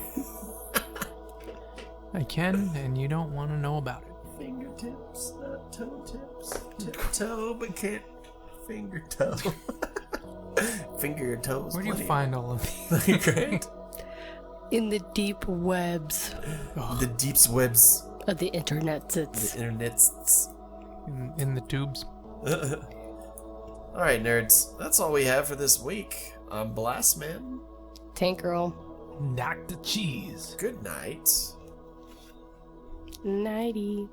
I can, and you don't want to know about it. Fingertips, not toe tips. Tiptoe, but can't finger toe. Finger your toes. Where do you plenty. find all of these? Great. In the deep webs The deep's webs. of the internet The sits. internet's. In the tubes? Alright, nerds. That's all we have for this week. I'm Blastman. Tank Girl. Dr. Cheese. Good night. Nighty.